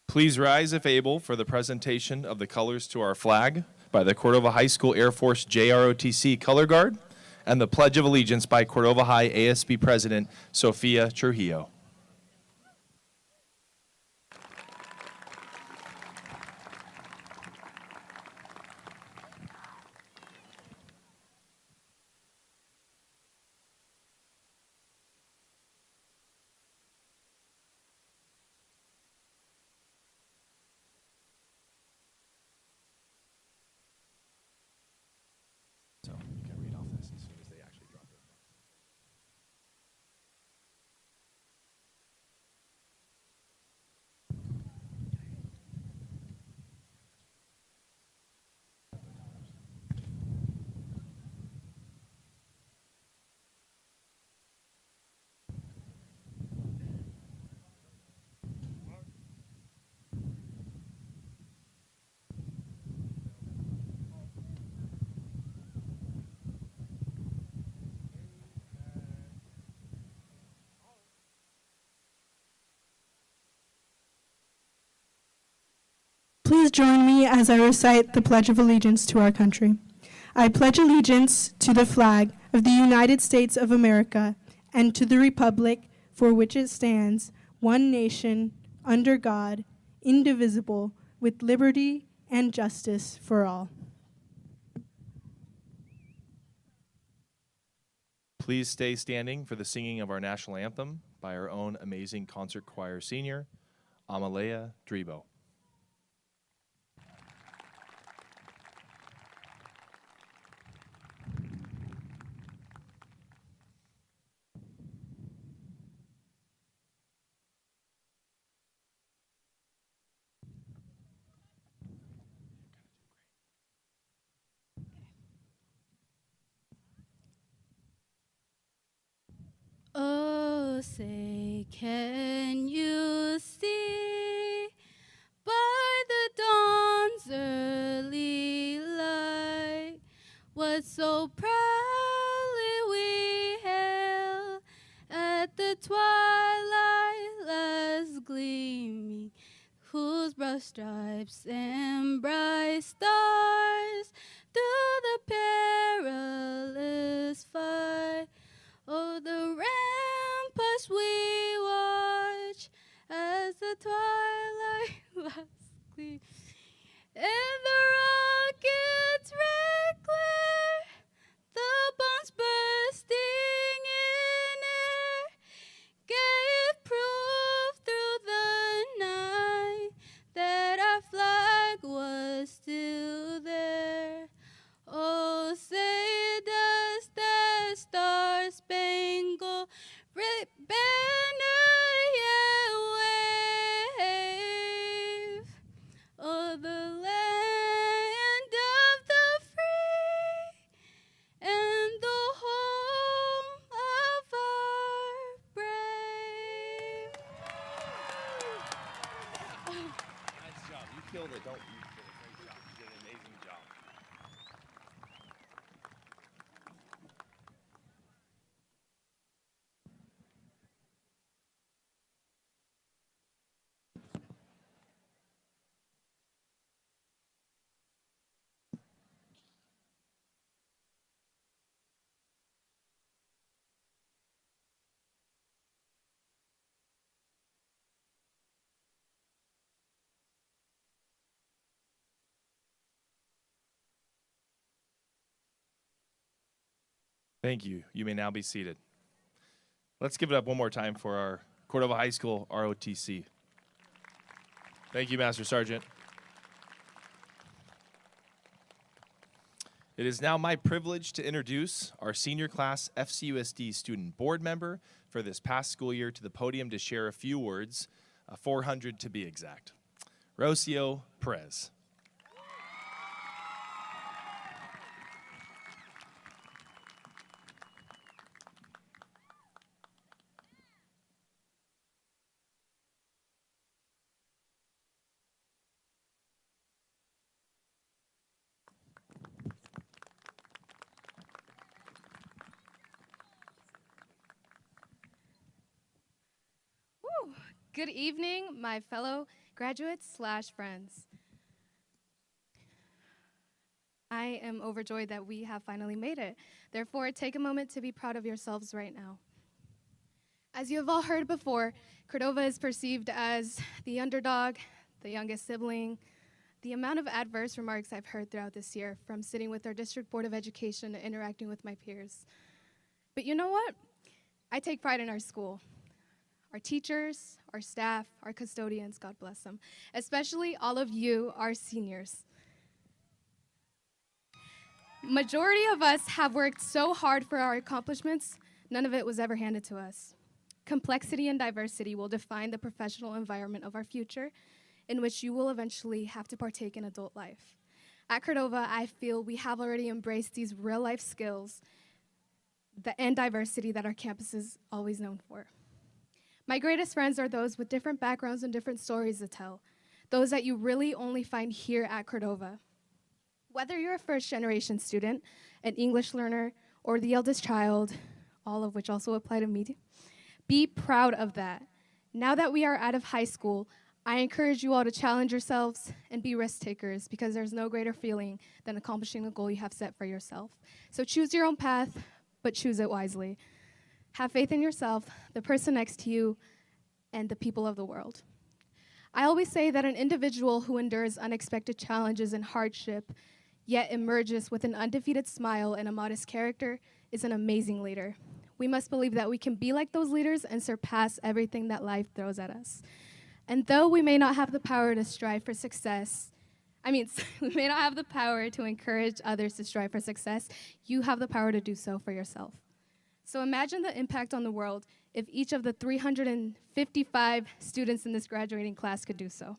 Please rise if able for the presentation of the colors to our flag by the Cordova High School Air Force JROTC Color Guard and the Pledge of Allegiance by Cordova High ASB President Sofia Trujillo. Please join me as I recite the Pledge of Allegiance to our country. I pledge allegiance to the flag of the United States of America and to the republic for which it stands, one nation, under God, indivisible, with liberty and justice for all. Please stay standing for the singing of our national anthem by our own amazing concert choir senior, Amalea Drebo. Oh, say, can you see by the dawn's early light what so proudly we hailed at the twilight last gleaming, whose broad stripes and bright stars through the perilous fight. Oh, the ramparts we watch as the twilight lasts gleam, and the rockets' red glare, the bombs bursting in air, gave proof through the night that our flag was still there. Oh, say does that star-spangled banner yet wave? Oh, the land of the free and the home of our brave. Nice job. You killed it, don't you? You did a great job. You did an amazing job. Thank you. You may now be seated. Let's give it up one more time for our Cordova High School ROTC. Thank you, Master Sergeant. It is now my privilege to introduce our senior class FCUSD student board member for this past school year to the podium to share a few words, 400 to be exact. Rocio Perez. Good evening, my fellow Graduates/friends, I am overjoyed that we have finally made it. Therefore, take a moment to be proud of yourselves right now. As you have all heard before, Cordova is perceived as the underdog, the youngest sibling. The amount of adverse remarks I've heard throughout this year from sitting with our District Board of Education and interacting with my peers. But you know what? I take pride in our school. Our teachers, our staff, our custodians, God bless them, especially all of you, our seniors. Majority of us have worked so hard for our accomplishments, none of it was ever handed to us. Complexity and diversity will define the professional environment of our future, in which you will eventually have to partake in adult life. At Cordova, I feel we have already embraced these real-life skills and diversity that our campus is always known for. My greatest friends are those with different backgrounds and different stories to tell, those that you really only find here at Cordova. Whether you're a first-generation student, an English learner, or the eldest child, all of which also apply to me, be proud of that. Now that we are out of high school, I encourage you all to challenge yourselves and be risk takers, because there's no greater feeling than accomplishing a goal you have set for yourself. So choose your own path, but choose it wisely. Have faith in yourself, the person next to you, and the people of the world. I always say that an individual who endures unexpected challenges and hardship, yet emerges with an undefeated smile and a modest character, is an amazing leader. We must believe that we can be like those leaders and surpass everything that life throws at us. And though we may not have the power to strive for success, we may not have the power to encourage others to strive for success, you have the power to do so for yourself. So imagine the impact on the world if each of the 355 students in this graduating class could do so.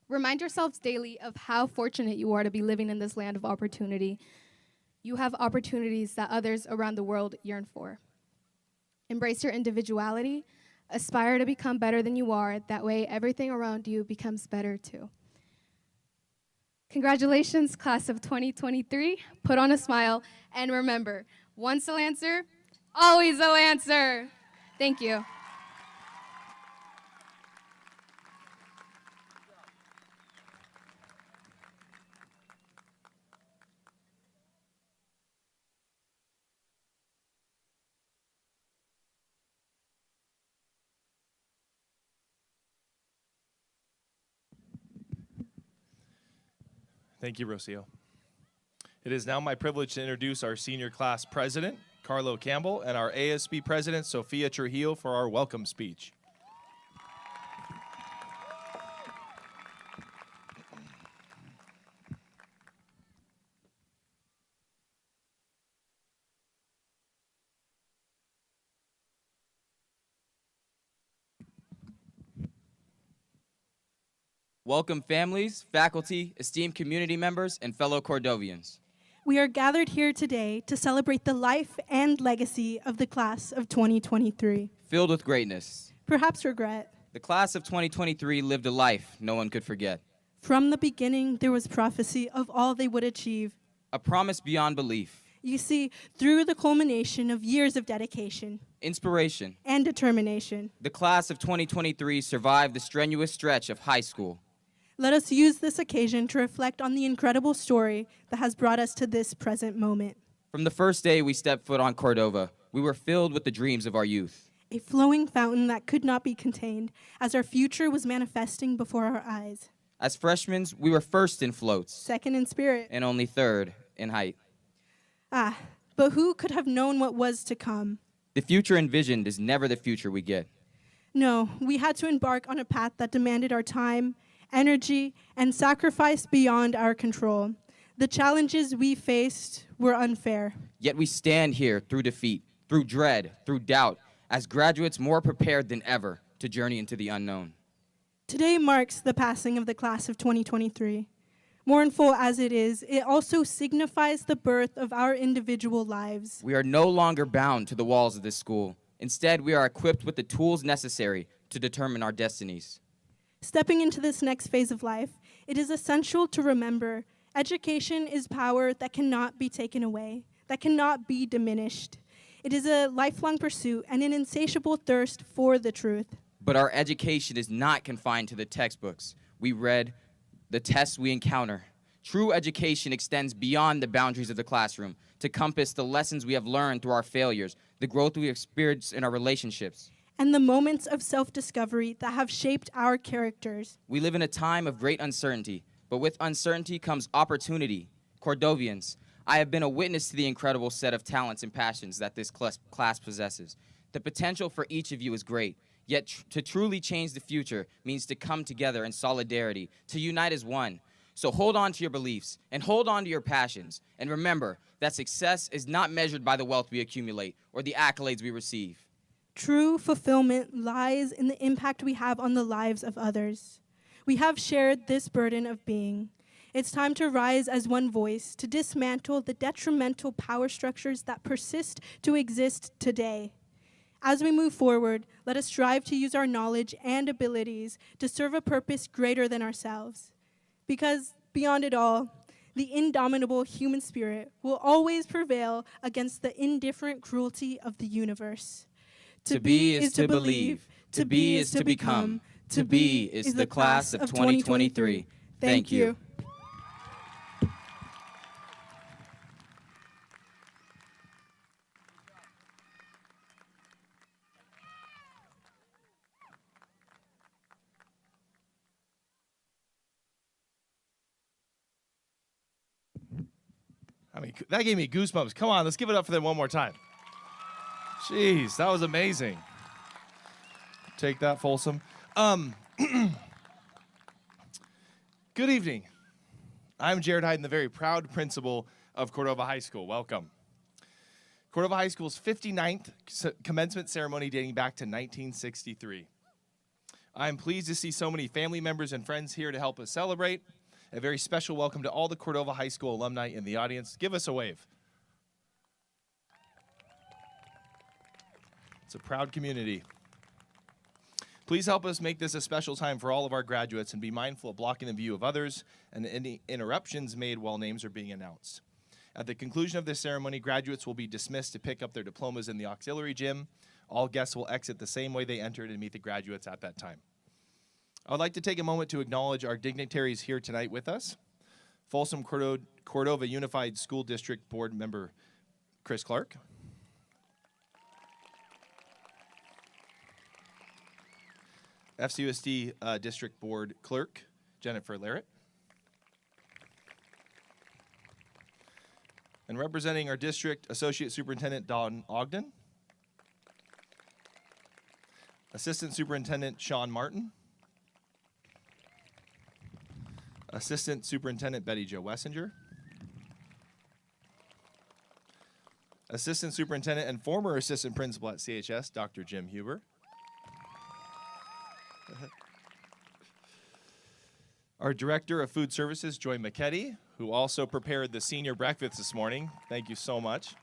Remind yourselves daily of how fortunate you are to be living in this land of opportunity. You have opportunities that others around the world yearn for. Embrace your individuality. Aspire to become better than you are. That way, everything around you becomes better too. Congratulations, class of 2023. Put on a smile, and remember, once a Lancer, always a Lancer. Thank you. Thank you, Rocio. It is now my privilege to introduce our senior class president, Carlo Campbell, and our ASB president, Sofia Trujillo, for our welcome speech. Welcome families, faculty, esteemed community members, and fellow Cordovians. We are gathered here today to celebrate the life and legacy of the class of 2023. Filled with greatness. Perhaps regret. The class of 2023 lived a life no one could forget. From the beginning, there was prophecy of all they would achieve. A promise beyond belief. You see, through the culmination of years of dedication, inspiration, and determination, the class of 2023 survived the strenuous stretch of high school. Let us use this occasion to reflect on the incredible story that has brought us to this present moment. From the first day we stepped foot on Cordova, we were filled with the dreams of our youth. A flowing fountain that could not be contained, as our future was manifesting before our eyes. As freshmen, we were first in floats. Second in spirit. And only third in height. But who could have known what was to come? The future envisioned is never the future we get. No, we had to embark on a path that demanded our time, energy, and sacrifice beyond our control. The challenges we faced were unfair. Yet we stand here through defeat, through dread, through doubt, as graduates more prepared than ever to journey into the unknown. Today marks the passing of the class of 2023. Mournful as it is, it also signifies the birth of our individual lives. We are no longer bound to the walls of this school. Instead, we are equipped with the tools necessary to determine our destinies. Stepping into this next phase of life, it is essential to remember education is power that cannot be taken away, that cannot be diminished. It is a lifelong pursuit and an insatiable thirst for the truth. But our education is not confined to the textbooks. we read, the tests we encounter. True education extends beyond the boundaries of the classroom to compass the lessons we have learned through our failures, the growth we experience in our relationships, and the moments of self-discovery that have shaped our characters. We live in a time of great uncertainty, but with uncertainty comes opportunity. Cordovians, I have been a witness to the incredible set of talents and passions that this class possesses. The potential for each of you is great, yet to truly change the future means to come together in solidarity, to unite as one. So hold on to your beliefs and hold on to your passions. And remember that success is not measured by the wealth we accumulate or the accolades we receive. True fulfillment lies in the impact we have on the lives of others. We have shared this burden of being. It's time to rise as one voice, to dismantle the detrimental power structures that persist to exist today. As we move forward, let us strive to use our knowledge and abilities to serve a purpose greater than ourselves. Because beyond it all, the indomitable human spirit will always prevail against the indifferent cruelty of the universe. To be is to believe. To be is to become. To be is the class of 2023. Thank you. I mean, that gave me goosebumps. Come on, let's give it up for them one more time. Jeez, that was amazing. Take that, Folsom. Good evening. I'm Jared Hyden, the very proud principal of Cordova High School. Welcome. Cordova High School's 59th commencement ceremony dating back to 1963. I'm pleased to see so many family members and friends here to help us celebrate. A very special welcome to all the Cordova High School alumni in the audience. Give us a wave. It's a proud community. Please help us make this a special time for all of our graduates and be mindful of blocking the view of others and any interruptions made while names are being announced. At the conclusion of this ceremony, graduates will be dismissed to pick up their diplomas in the auxiliary gym. All guests will exit the same way they entered and meet the graduates at that time. I would like to take a moment to acknowledge our dignitaries here tonight with us. Folsom Cordova Unified School District Board Member Chris Clark. FCUSD District Board Clerk Jennifer Larrett. And representing our district, Associate Superintendent Don Ogden. Assistant Superintendent Sean Martin. Assistant Superintendent Betty Jo Wessinger. Assistant Superintendent and former Assistant Principal at CHS, Dr. Jim Huber. Our Director of Food Services, Joy McKetty, who also prepared the senior breakfast this morning. Thank you so much.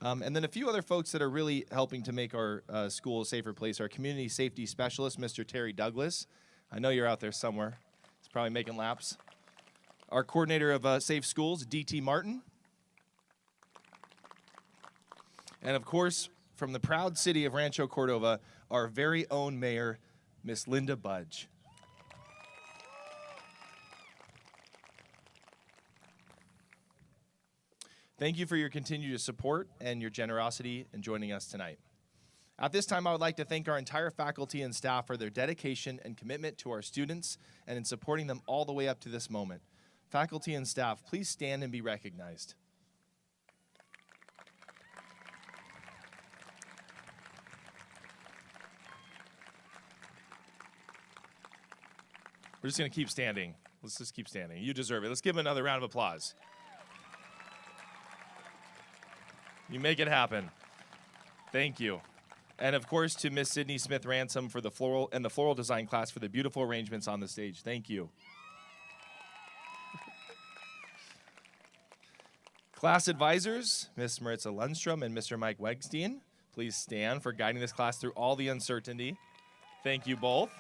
And then a few other folks that are really helping to make our school a safer place. Our Community Safety Specialist, Mr. Terry Douglas. I know you're out there somewhere. He's probably making laps. Our Coordinator of Safe Schools, D.T. Martin. And of course, from the proud city of Rancho Cordova, our very own mayor, Miss Linda Budge. Thank you for your continued support and your generosity in joining us tonight. At this time, I would like to thank our entire faculty and staff for their dedication and commitment to our students and in supporting them all the way up to this moment. Faculty and staff, please stand and be recognized. We're just going to keep standing. Let's just keep standing. You deserve it. Let's give them another round of applause. You make it happen. Thank you. And of course, to Miss Sydney Smith Ransom for the floral and the floral design class for the beautiful arrangements on the stage. Thank you. Class advisors, Miss Maritza Lundstrom and Mr. Mike Wegstein, please stand for guiding this class through all the uncertainty. Thank you both.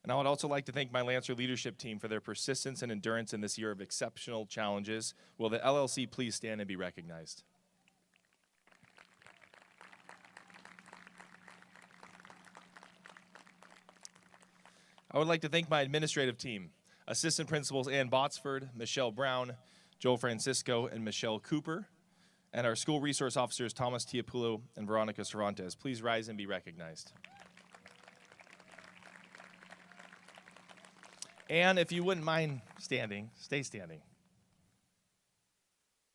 And I would also like to thank my Lancer leadership team for their persistence and endurance in this year of exceptional challenges. Will the LLC please stand and be recognized? I would like to thank my administrative team, Assistant Principals Ann Botsford, Michelle Brown, Joel Francisco, and Michelle Cooper, and our school resource officers, Thomas Tiapulo and Veronica Cervantes. Please rise and be recognized. And if you wouldn't mind standing, stay standing.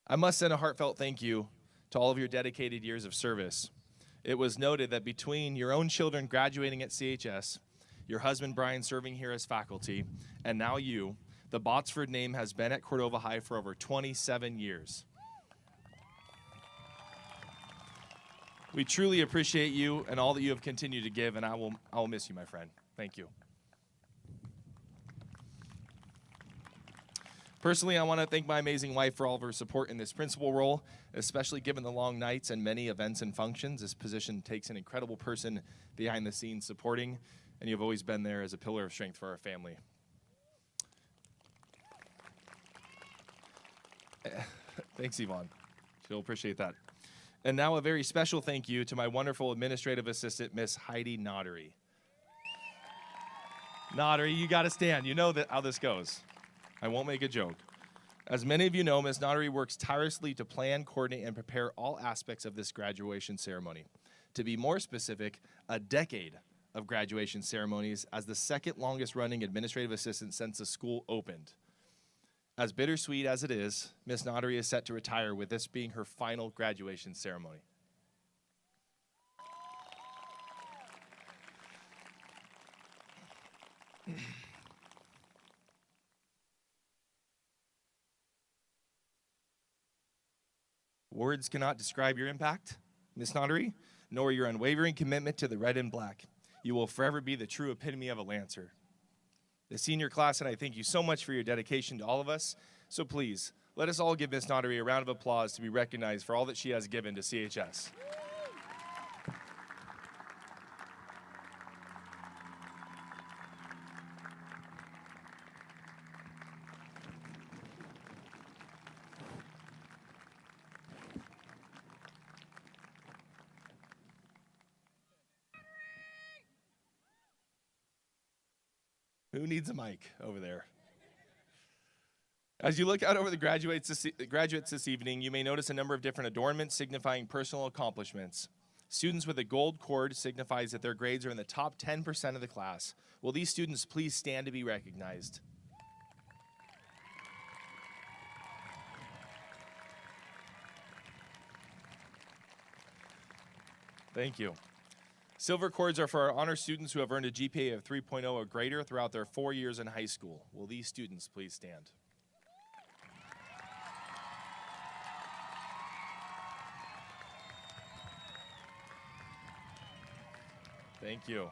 I must send a heartfelt thank you to all of your dedicated years of service. It was noted that between your own children graduating at CHS, your husband Brian serving here as faculty, and now you, the Botsford name has been at Cordova High for over 27 years. We truly appreciate you and all that you have continued to give, and I will miss you, my friend. Thank you. Personally, I want to thank my amazing wife for all of her support in this principal role, especially given the long nights and many events and functions. This position takes an incredible person behind the scenes supporting, and you've always been there as a pillar of strength for our family. Thanks, Yvonne. She'll appreciate that. And now a very special thank you to my wonderful administrative assistant, Miss Heidi Nottery. Nottery, you got to stand. You know how this goes. I won't make a joke. As many of you know, Ms. Nottery works tirelessly to plan, coordinate, and prepare all aspects of this graduation ceremony. To be more specific, a decade of graduation ceremonies as the second longest running administrative assistant since the school opened. As bittersweet as it is, Ms. Nottery is set to retire, with this being her final graduation ceremony. Words cannot describe your impact, Ms. Nottery, nor your unwavering commitment to the red and black. You will forever be the true epitome of a Lancer. The senior class and I thank you so much for your dedication to all of us. So please, let us all give Ms. Nottery a round of applause to be recognized for all that she has given to CHS. Who needs a mic over there? As you look out over the graduates this evening, you may notice a number of different adornments signifying personal accomplishments. Students with a gold cord signifies that their grades are in the top 10% of the class. Will these students please stand to be recognized? Thank you. Silver cords are for our honor students who have earned a GPA of 3.0 or greater throughout their 4 years in high school. Will these students please stand? Thank you.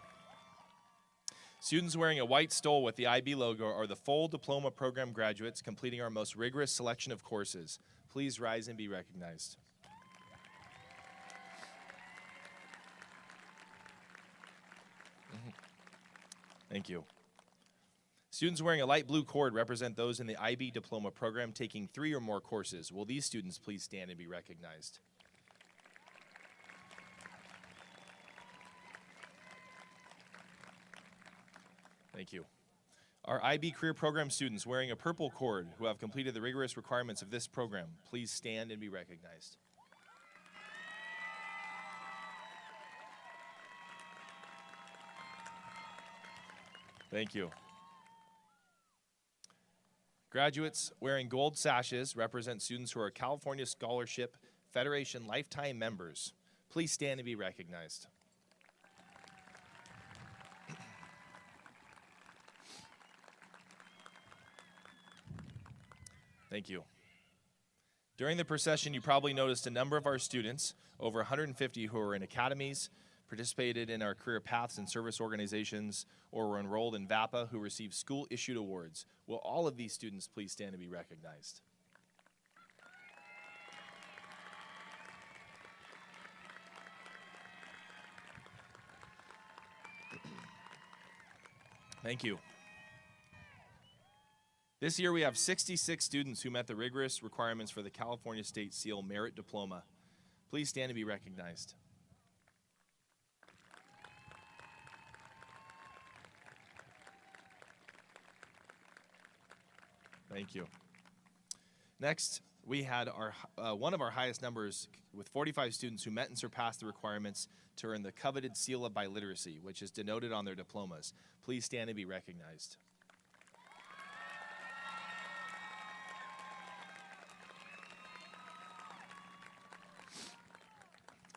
Students wearing a white stole with the IB logo are the full diploma program graduates completing our most rigorous selection of courses. Please rise and be recognized. Thank you. Students wearing a light blue cord represent those in the IB diploma program taking 3 or more courses. Will these students please stand and be recognized? Thank you. Our IB career program students wearing a purple cord who have completed the rigorous requirements of this program, please stand and be recognized. Thank you. Graduates wearing gold sashes represent students who are California Scholarship Federation lifetime members. Please stand and be recognized. Thank you. During the procession, you probably noticed a number of our students, over 150 who are in academies, participated in our career paths and service organizations, or were enrolled in VAPA who received school-issued awards. Will all of these students please stand and be recognized? Thank you. This year we have 66 students who met the rigorous requirements for the California State SEAL Merit Diploma. Please stand and be recognized. Thank you. Next, we had one of our highest numbers with 45 students who met and surpassed the requirements to earn the coveted seal of biliteracy, which is denoted on their diplomas. Please stand and be recognized.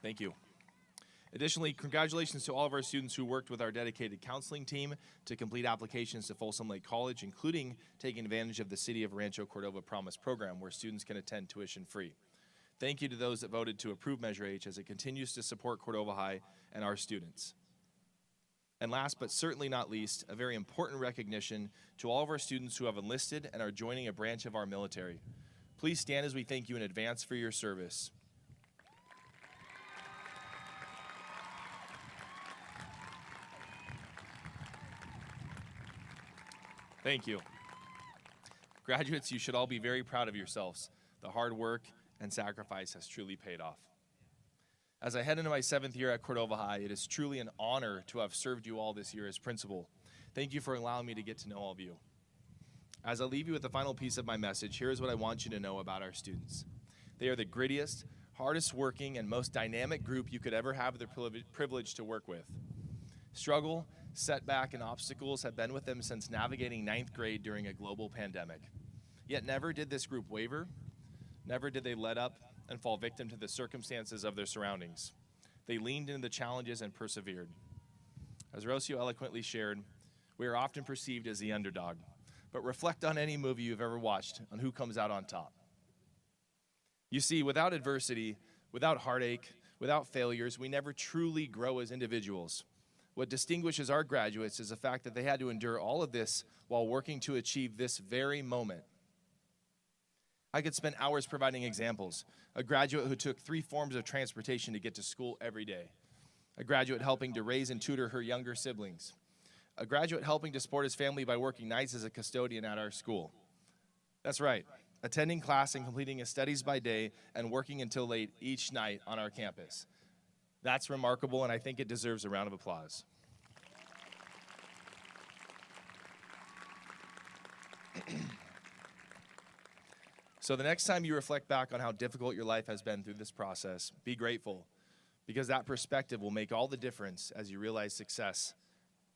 Thank you. Additionally, congratulations to all of our students who worked with our dedicated counseling team to complete applications to Folsom Lake College, including taking advantage of the City of Rancho Cordova Promise program, where students can attend tuition free. Thank you to those that voted to approve Measure H as it continues to support Cordova High and our students. And last but certainly not least, a very important recognition to all of our students who have enlisted and are joining a branch of our military. Please stand as we thank you in advance for your service. Thank you. Graduates, you should all be very proud of yourselves. The hard work and sacrifice has truly paid off. As I head into my 7th year at Cordova High, it is truly an honor to have served you all this year as principal. Thank you for allowing me to get to know all of you. As I leave you with the final piece of my message, here's what I want you to know about our students. They are the grittiest, hardest working, and most dynamic group you could ever have the privilege to work with. Struggle, setback, and obstacles have been with them since navigating 9th grade during a global pandemic. Yet never did this group waver, never did they let up and fall victim to the circumstances of their surroundings. They leaned into the challenges and persevered. As Rocio eloquently shared, we are often perceived as the underdog, but reflect on any movie you've ever watched on who comes out on top. You see, without adversity, without heartache, without failures, we never truly grow as individuals. What distinguishes our graduates is the fact that they had to endure all of this while working to achieve this very moment. I could spend hours providing examples. A graduate who took 3 forms of transportation to get to school every day. A graduate helping to raise and tutor her younger siblings. A graduate helping to support his family by working nights as a custodian at our school. That's right, attending class and completing his studies by day and working until late each night on our campus. That's remarkable, and I think it deserves a round of applause. So the next time you reflect back on how difficult your life has been through this process, be grateful, because that perspective will make all the difference as you realize success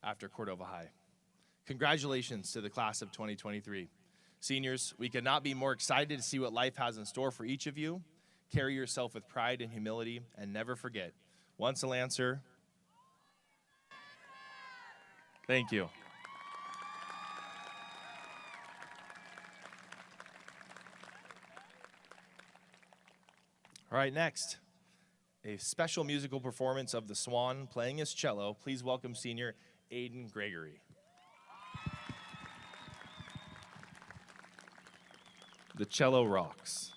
after Cordova High. Congratulations to the class of 2023. Seniors, we could not be more excited to see what life has in store for each of you. Carry yourself with pride and humility, and never forget, once a Lancer. Thank you. All right, next, a special musical performance of the Swan playing his cello. Please welcome senior Aiden Gregory. The cello rocks.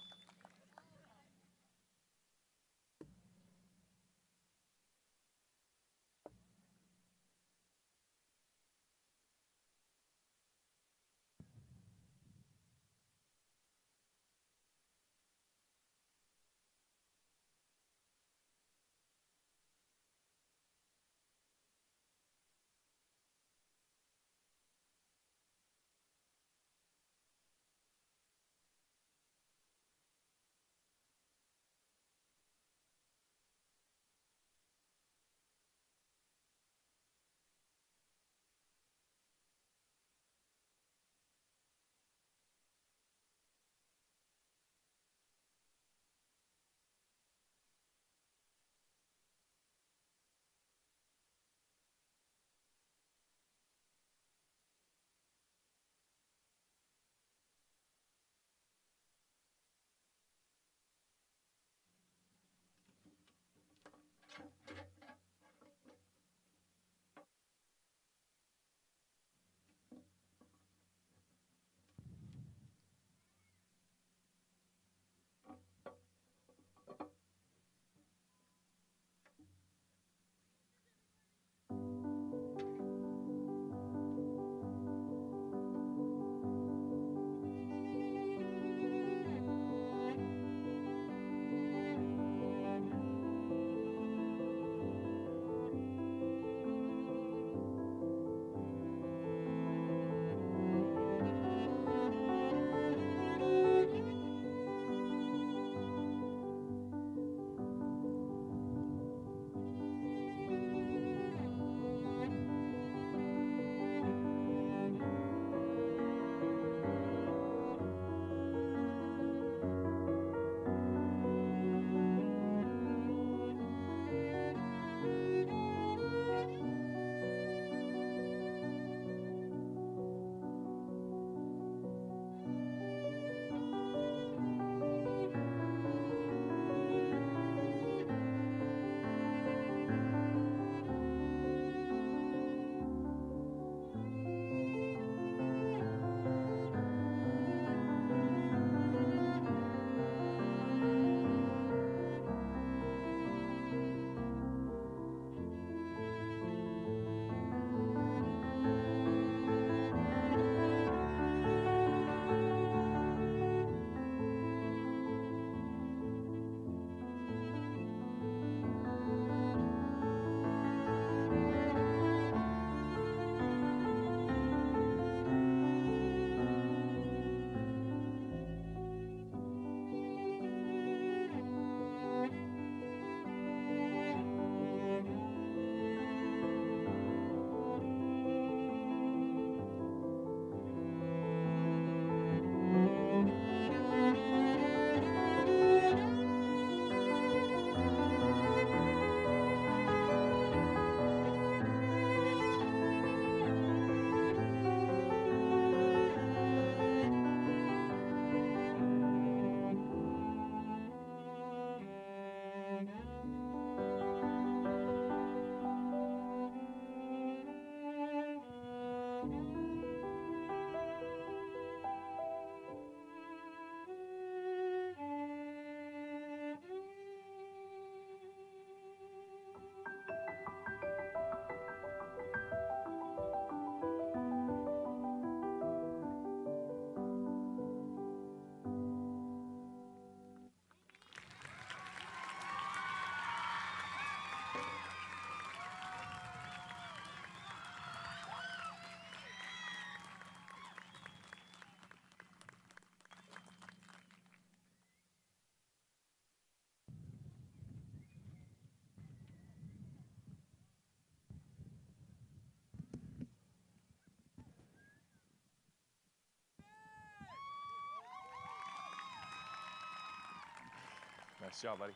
Nice job, buddy.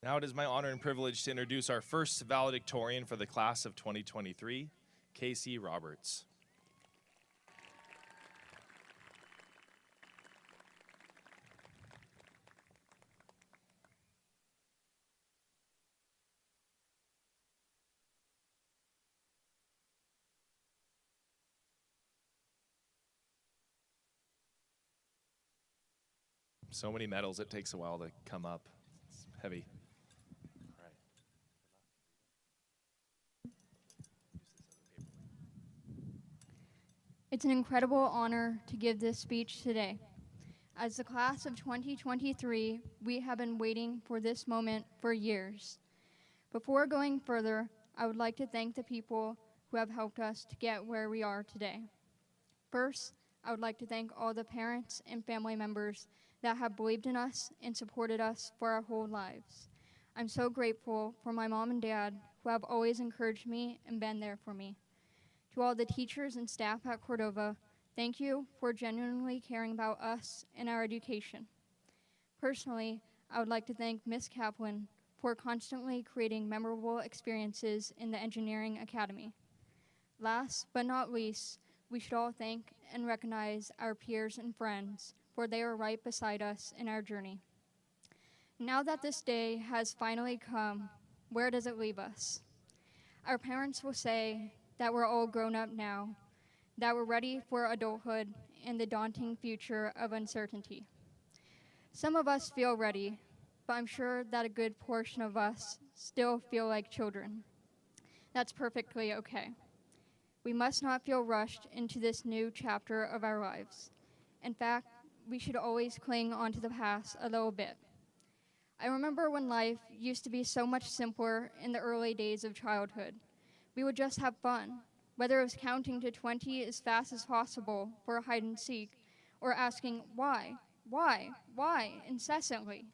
Now it is my honor and privilege to introduce our first valedictorian for the class of 2023, Casey Roberts. So many medals, it takes a while to come up. It's heavy. All right. It's an incredible honor to give this speech today. As the class of 2023, we have been waiting for this moment for years. Before going further, I would like to thank the people who have helped us to get where we are today. First, I would like to thank all the parents and family members that have believed in us and supported us for our whole lives. I'm so grateful for my mom and dad who have always encouraged me and been there for me. To all the teachers and staff at Cordova, thank you for genuinely caring about us and our education. Personally, I would like to thank Ms. Kaplan for constantly creating memorable experiences in the Engineering Academy. Last but not least, we should all thank and recognize our peers and friends, for they are right beside us in our journey. Now that this day has finally come, where does it leave us? Our parents will say that we're all grown up now, that we're ready for adulthood and the daunting future of uncertainty. Some of us feel ready, but I'm sure that a good portion of us still feel like children. That's perfectly okay. We must not feel rushed into this new chapter of our lives. In fact, we should always cling onto the past a little bit. I remember when life used to be so much simpler in the early days of childhood. We would just have fun, whether it was counting to 20 as fast as possible for a hide and seek, or asking why, incessantly.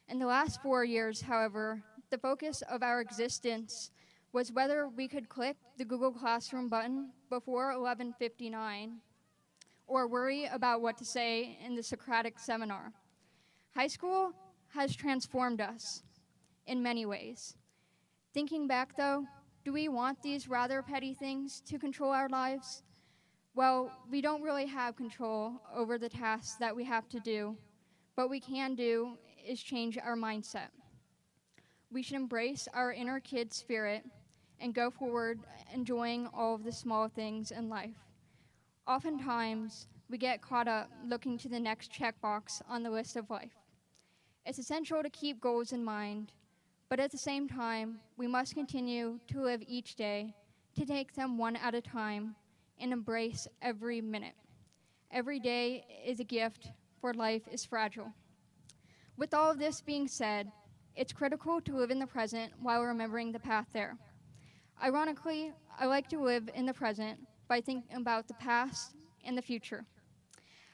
In the last 4 years, however, the focus of our existence was whether we could click the Google Classroom button before 11:59 or worry about what to say in the Socratic seminar. High school has transformed us in many ways. Thinking back, though, do we want these rather petty things to control our lives? Well, we don't really have control over the tasks that we have to do. What we can do is change our mindset. We should embrace our inner kid spirit and go forward enjoying all of the small things in life. Oftentimes, we get caught up looking to the next checkbox on the list of life. It's essential to keep goals in mind, but at the same time, we must continue to live each day, to take them one at a time, and embrace every minute. Every day is a gift, for life is fragile. With all of this being said, it's critical to live in the present while remembering the path there. Ironically, I like to live in the present by thinking about the past and the future.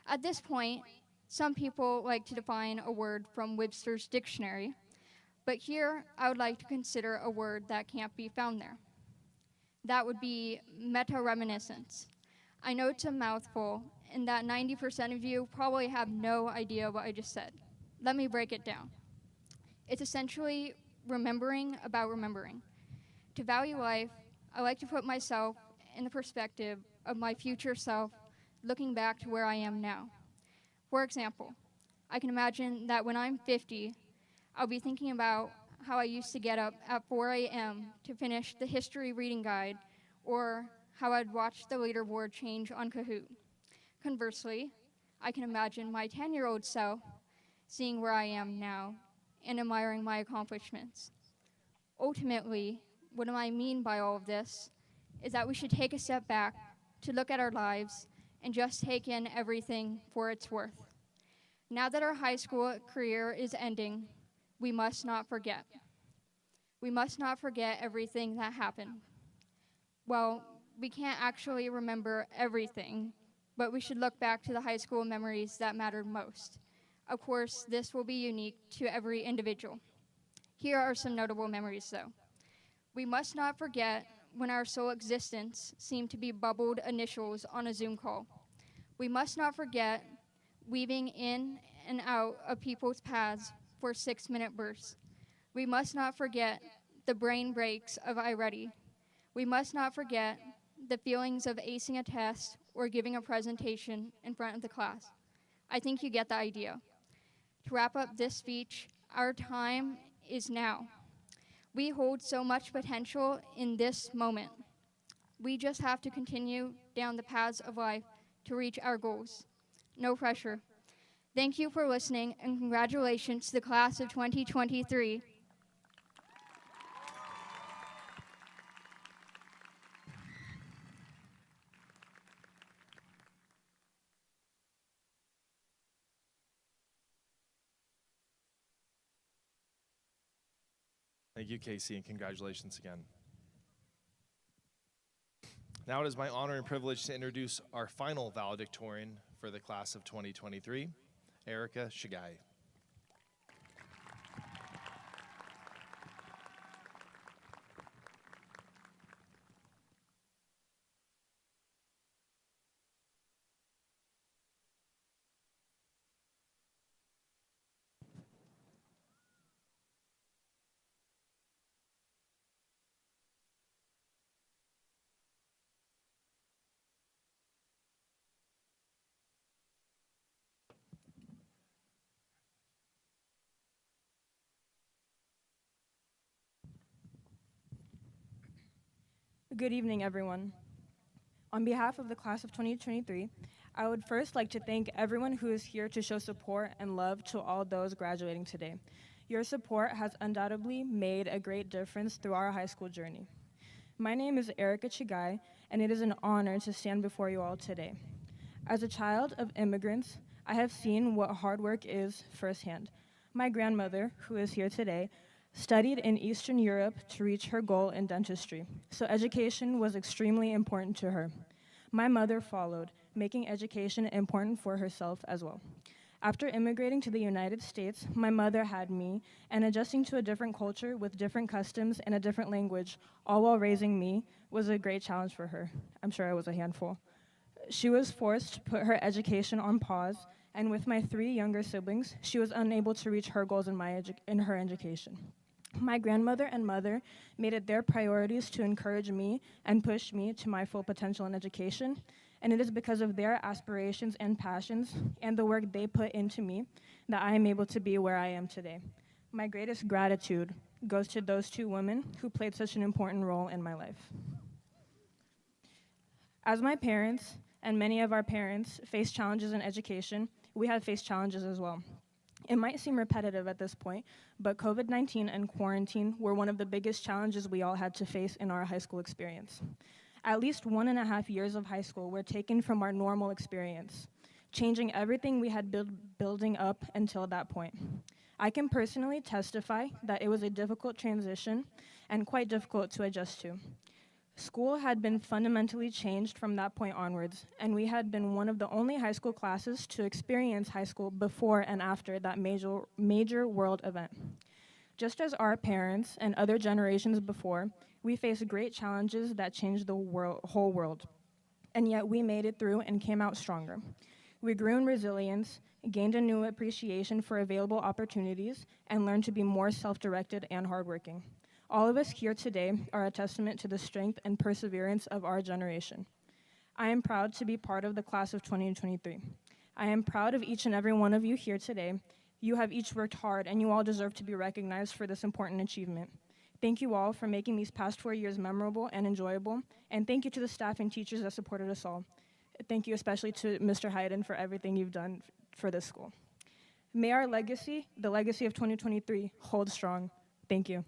At this point, some people like to define a word from Webster's dictionary, but here I would like to consider a word that can't be found there. That would be meta-reminiscence. I know it's a mouthful, and that 90% of you probably have no idea what I just said. Let me break it down. It's essentially remembering about remembering. To value life, I like to put myself in the perspective of my future self, looking back to where I am now. For example, I can imagine that when I'm 50, I'll be thinking about how I used to get up at 4 a.m. to finish the history reading guide, or how I'd watch the leaderboard change on Kahoot. Conversely, I can imagine my 10-year-old self seeing where I am now and admiring my accomplishments. Ultimately, what do I mean by all of this is that we should take a step back to look at our lives and just take in everything for its worth. Now that our high school career is ending, we must not forget. We must not forget everything that happened. Well, we can't actually remember everything, but we should look back to the high school memories that mattered most. Of course, this will be unique to every individual. Here are some notable memories, though. We must not forget when our sole existence seemed to be bubbled initials on a Zoom call. We must not forget weaving in and out of people's paths for 6-minute bursts. We must not forget the brain breaks of iReady. We must not forget the feelings of acing a test or giving a presentation in front of the class. I think you get the idea. To wrap up this speech, our time is now. We hold so much potential in this moment. We just have to continue down the paths of life to reach our goals. No pressure. Thank you for listening, and congratulations to the class of 2023. Thank you, Casey, and congratulations again. Now it is my honor and privilege to introduce our final valedictorian for the class of 2023, Erica Shigai. Good evening, everyone. On behalf of the class of 2023, I would first like to thank everyone who is here to show support and love to all those graduating today. Your support has undoubtedly made a great difference through our high school journey. My name is Erica Chigai, and it is an honor to stand before you all today. As a child of immigrants, I have seen what hard work is firsthand. My grandmother, who is here today, studied in Eastern Europe to reach her goal in dentistry, so education was extremely important to her. My mother followed, making education important for herself as well. After immigrating to the United States, my mother had me, and adjusting to a different culture with different customs and a different language, all while raising me, was a great challenge for her. I'm sure I was a handful. She was forced to put her education on pause, and with my 3 younger siblings, she was unable to reach her goals in her education. My grandmother and mother made it their priorities to encourage me and push me to my full potential in education, and it is because of their aspirations and passions and the work they put into me that I am able to be where I am today. My greatest gratitude goes to those 2 women who played such an important role in my life. As my parents and many of our parents face challenges in education, we have faced challenges as well. It might seem repetitive at this point, but COVID-19 and quarantine were one of the biggest challenges we all had to face in our high school experience. At least 1.5 years of high school were taken from our normal experience, changing everything we had building up until that point. I can personally testify that it was a difficult transition and quite difficult to adjust to. School had been fundamentally changed from that point onwards, and we had been one of the only high school classes to experience high school before and after that major world event. Just as our parents and other generations before, we faced great challenges that changed the whole world, and yet we made it through and came out stronger. We grew in resilience, gained a new appreciation for available opportunities, and learned to be more self-directed and hardworking. All of us here today are a testament to the strength and perseverance of our generation. I am proud to be part of the class of 2023. I am proud of each and every one of you here today. You have each worked hard, and you all deserve to be recognized for this important achievement. Thank you all for making these past 4 years memorable and enjoyable, and thank you to the staff and teachers that supported us all. Thank you especially to Mr. Hayden for everything you've done for this school. May our legacy, the legacy of 2023, hold strong. Thank you.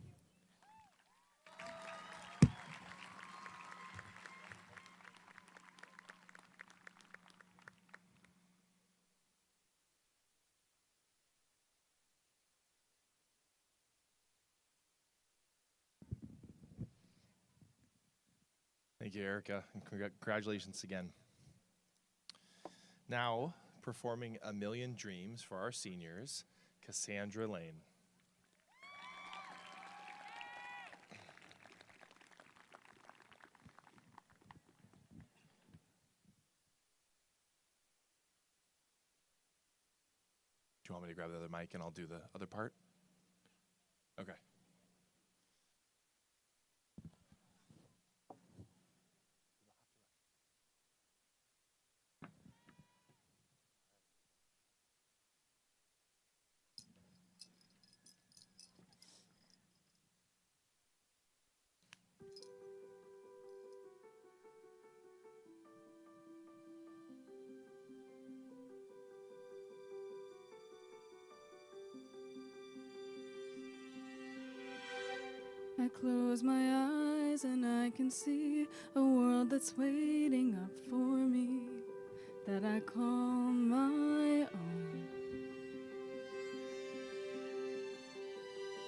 Thank you, Erica, and congratulations again. Now, performing A Million Dreams for our seniors, Cassandra Lane. Do you want me to grab the other mic and I'll do the other part? Okay. I close my eyes and I can see a world that's waiting up for me, that I call my own.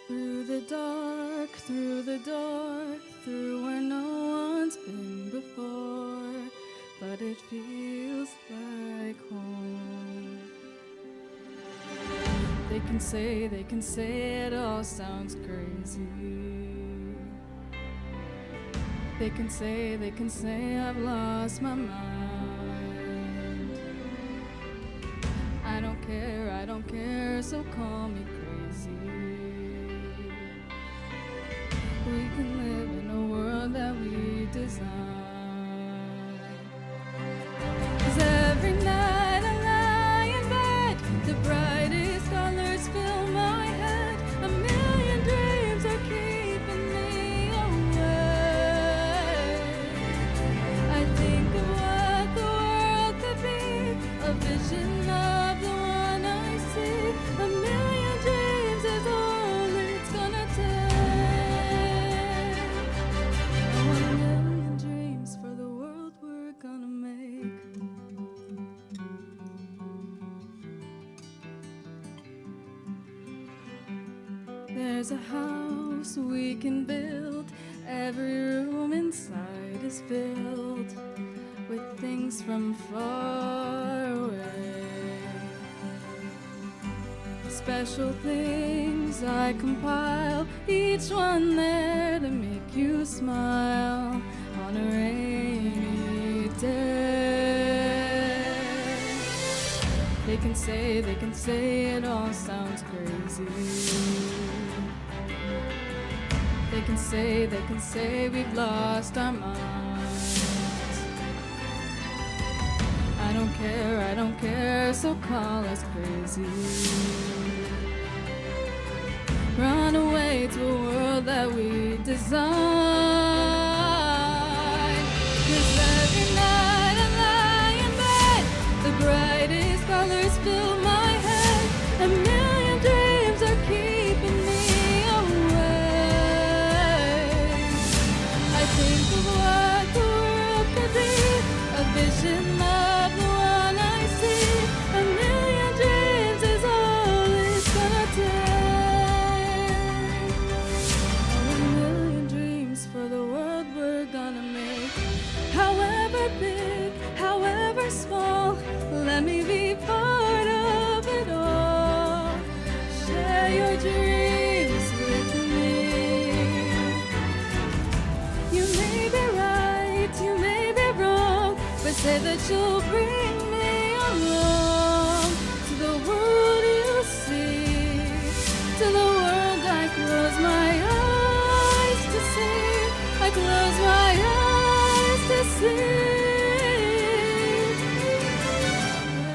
Through the dark, through the door, through where no one's been before, but it feels like home. They can say it all sounds crazy. They can say I've lost my mind. I don't care, so call me crazy. We can live in a world that we design. 'Cause every night I lie in bed, the brightest colors fill my head. A million dreams are keeping me a vision of the one I see. A million dreams is all it's gonna take. Oh, a million dreams for the world we're gonna make. There's a house we can build. Every room inside is filled with things from far away. Special things I compile, each one there to make you smile on a rainy day. They can say it all sounds crazy. They can say we've lost our minds. I don't care, so call us crazy. Run away to a world that we design. 'Cause every night I lie in bed, the brightest colors fill my head. A million dreams are keeping me awake. I think of what the world could be, a vision of the one I see. A million dreams is all it's gonna take. Oh, a million dreams for the world we're gonna make. However big, however small, let me be part of it all. Share your dreams with me. You may be right, you may be wrong, but say that you'll bring me along to the world you see, to the world I close my eyes to see. I close my eyes to see.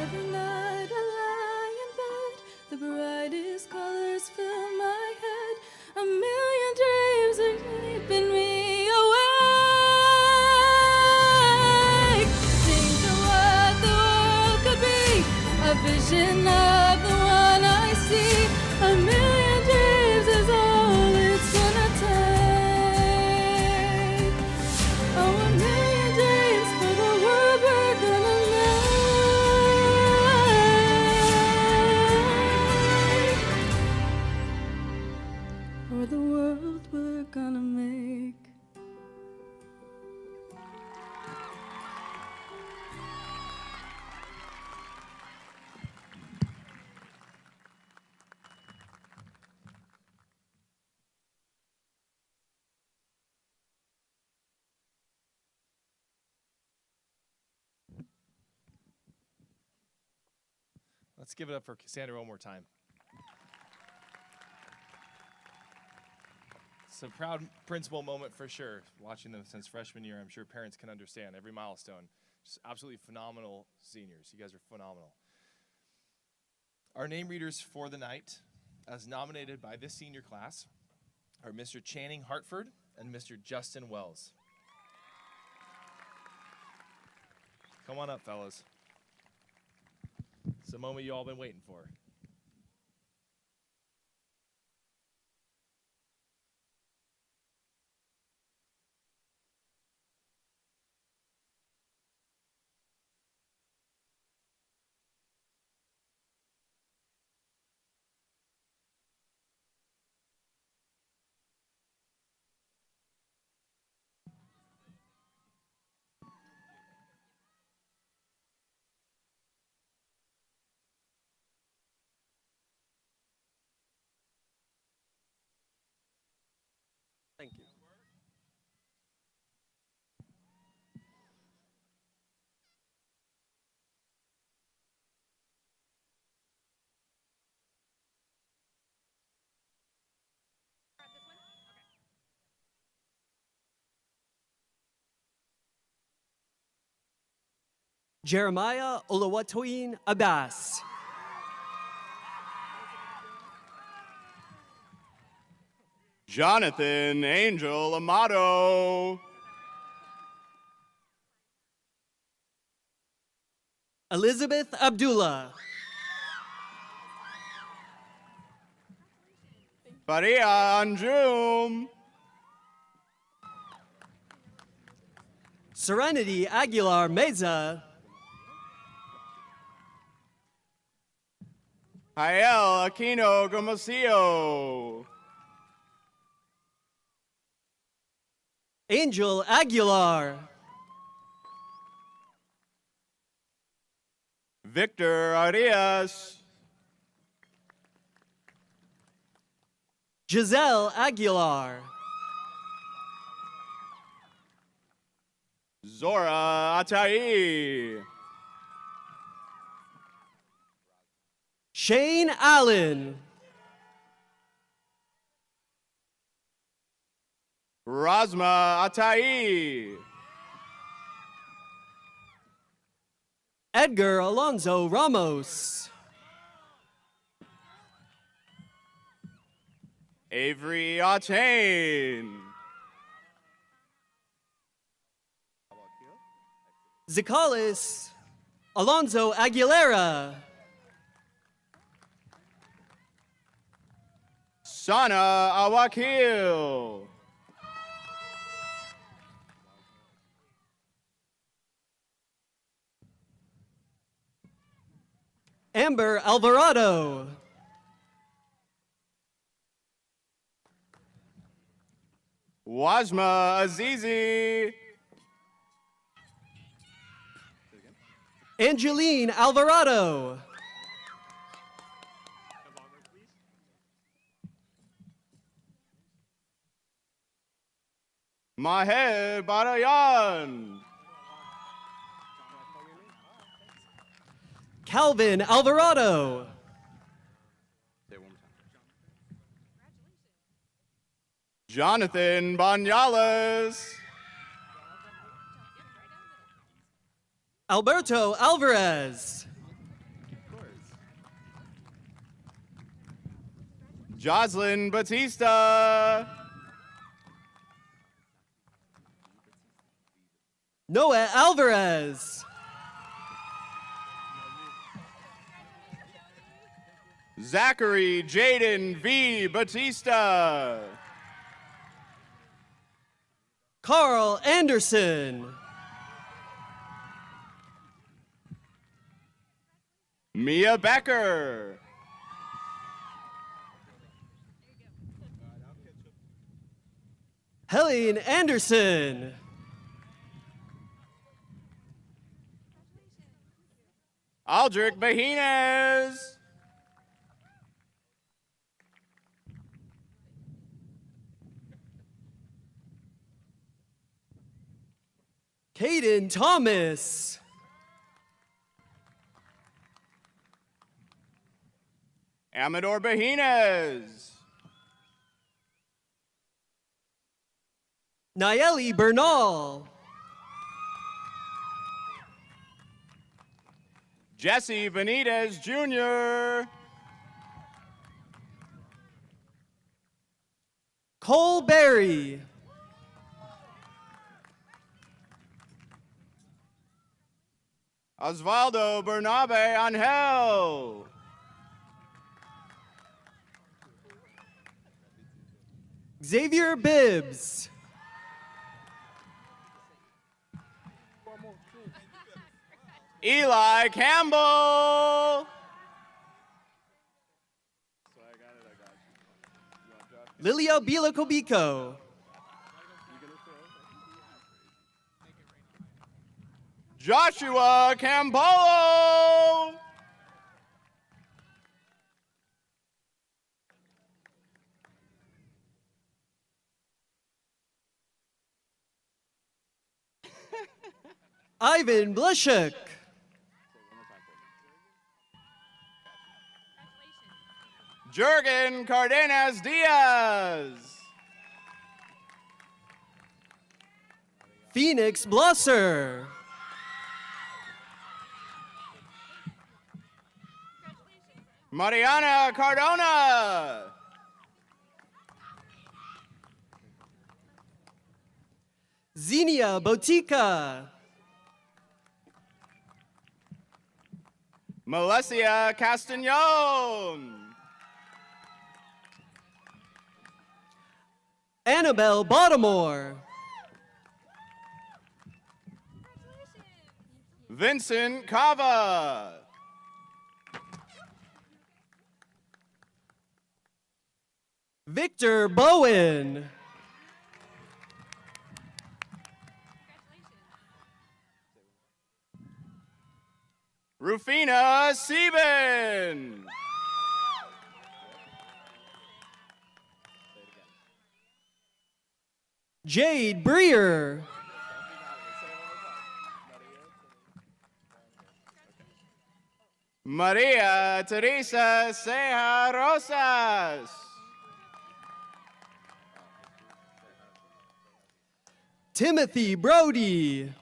Every night I lie in bed, the brightest colors fill my head. A million dreams are keeping me awake. Think of what the world could be, a vision of the one I see. A million dreams is all it's gonna take. Oh, a million dreams for the world we're gonna make. For the world we're gonna make. Let's give it up for Cassandra one more time. It's a proud principal moment for sure. Watching them since freshman year, I'm sure parents can understand every milestone. Just absolutely phenomenal seniors. You guys are phenomenal. Our name readers for the night, as nominated by this senior class, are Mr. Channing Hartford and Mr. Justin Wells. Come on up, fellas. It's the moment you all been waiting for. Thank you. Jeremiah Olawatoyin Abbas. Jonathan Angel Amato. Elizabeth Abdullah. Faria Anjum. Serenity Aguilar Meza. Jael Aquino Gomosillo. Angel Aguilar. Victor Arias. Giselle Aguilar. Zora Atai. Shane Allen. Rasma Atai. Edgar Alonso Ramos. Avery Attain. Zicalis Alonso Aguilera. Sana Awakil. Amber Alvarado. Wazma Azizi. Angeline Alvarado. Maher Barayan. Calvin Alvarado. Jonathan Banyales. Alberto Alvarez. Jocelyn Batista. Noah Alvarez. Zachary Jaden V. Batista. Carl Anderson. Mia Becker. Helen Anderson. Aldrich Bahines. Caden Thomas. Amador Bahines. Nayeli Bernal. Jesse Benitez Jr. Cole Berry. Osvaldo Bernabe Angel. Xavier Bibbs. Eli Campbell. Lilia Bilacobico. Joshua Campolo. Ivan Blishuk. Jurgen Cardenas Diaz. Phoenix Blosser. Mariana Cardona. Xenia Botica. Melessia Castagnon. Annabelle Baltimore. Vincent Cava. Victor Bowen. Rufina Sieben. Jade Breer. Maria Teresa Ceja Rosas. Timothy Brody.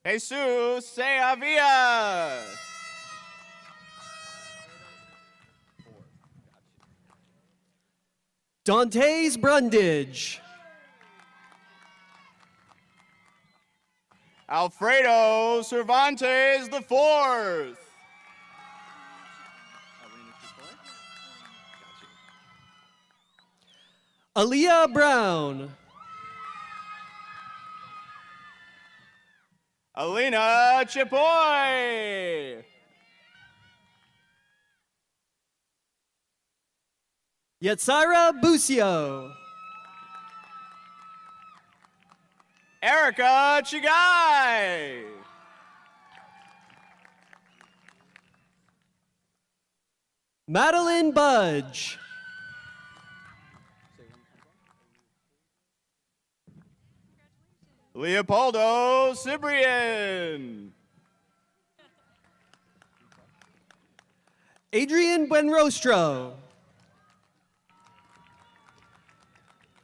Jesus Seavia. Dantes Brundage. Alfredo Cervantes the Fourth. Aaliyah Brown. Alina Chipoy. Yatsira Busio. Erica Chigai. Madeline Budge. Leopoldo Cibrian. Adrian Buenrostro.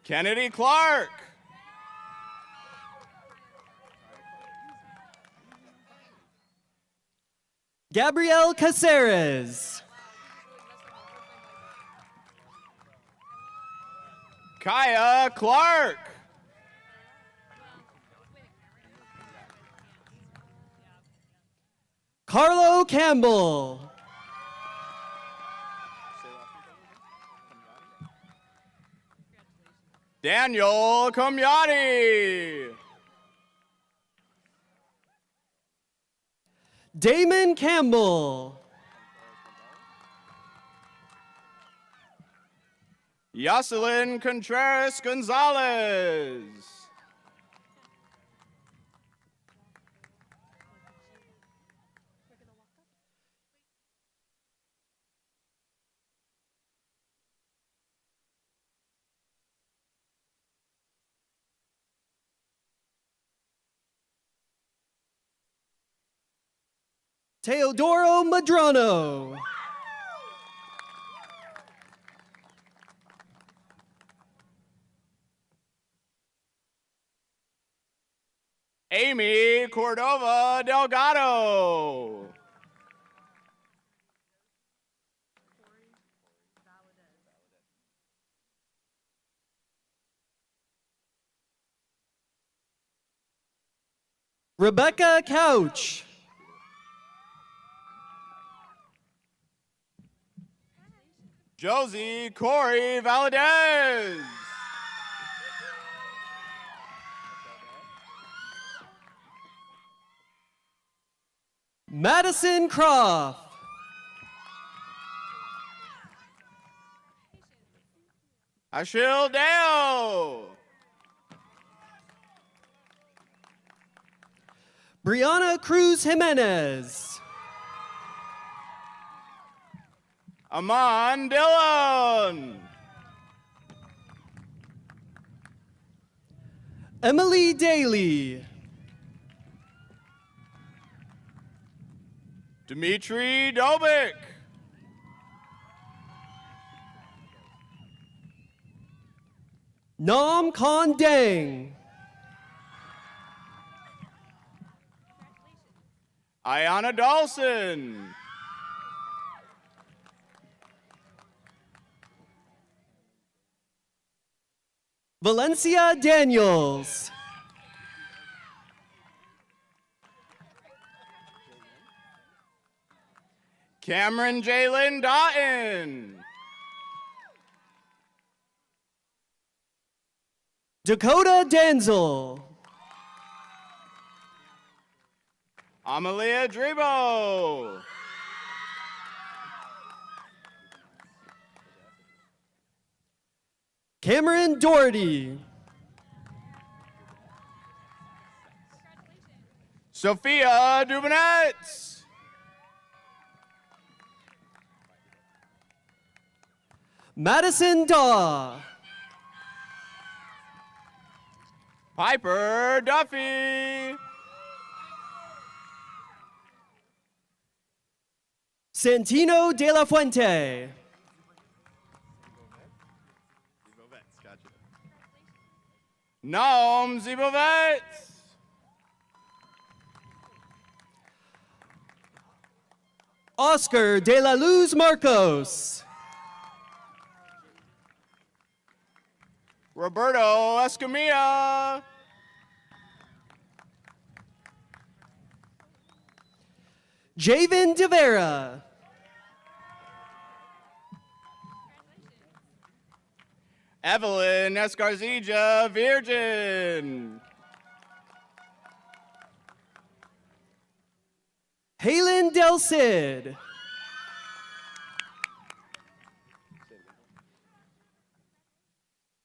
Kennedy Clark. Gabrielle Caceres. Kaya Clark. Carlo Campbell. Daniel Comyati. Damon Campbell. Yoselin Contreras Gonzalez. Teodoro Madrano. Amy Cordova Delgado. Rebecca Couch. Josie Corey Valadez. Madison Croft. Achille Dale. Brianna Cruz Jimenez. Amon Dillon. Emily Daly. Dimitri Dobik. Nam Kon Dang. Ayana Dawson. Valencia Daniels. Cameron Jalen Dotton. Dakota Denzel. Amalia Drebo. Cameron Doherty. Sophia Dubonets. Madison Daw. Piper Duffy. Santino De La Fuente. Naum Zibovets. Oscar De La Luz Marcos. Roberto Escamilla. Javen De Vera. Evelyn Escarzija Virgin. Halen Del Cid.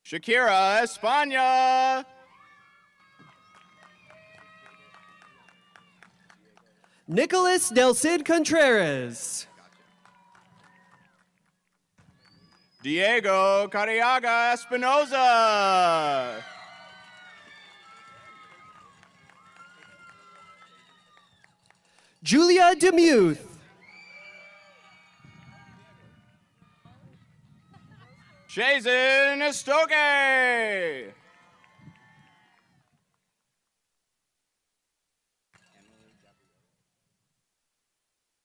Shakira España. Nicholas Del Cid Contreras. Diego Cariaga Espinoza. Julia Demuth. Jason Estoque.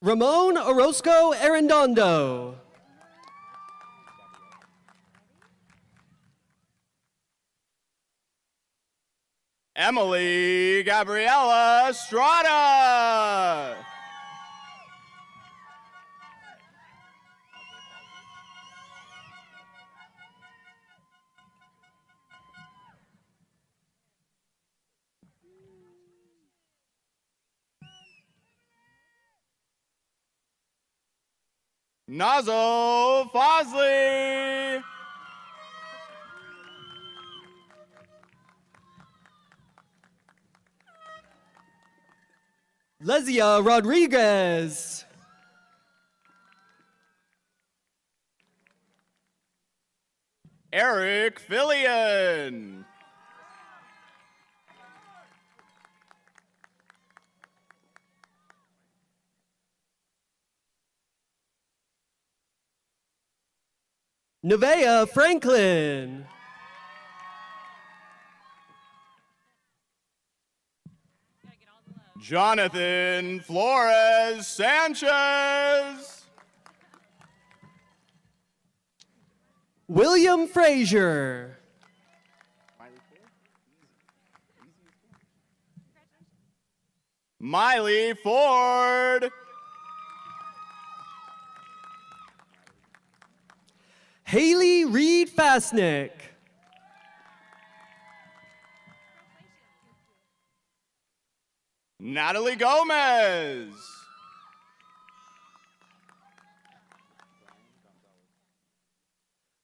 Ramon Orozco Arredondo. Emily Gabriela Estrada. Nazo Fosley. Lesia Rodriguez. Eric Fillion. Nevaeh Franklin. Jonathan Flores Sanchez. William Frazier. Miley Ford. Haley Reed Fasnick. Natalie Gomez.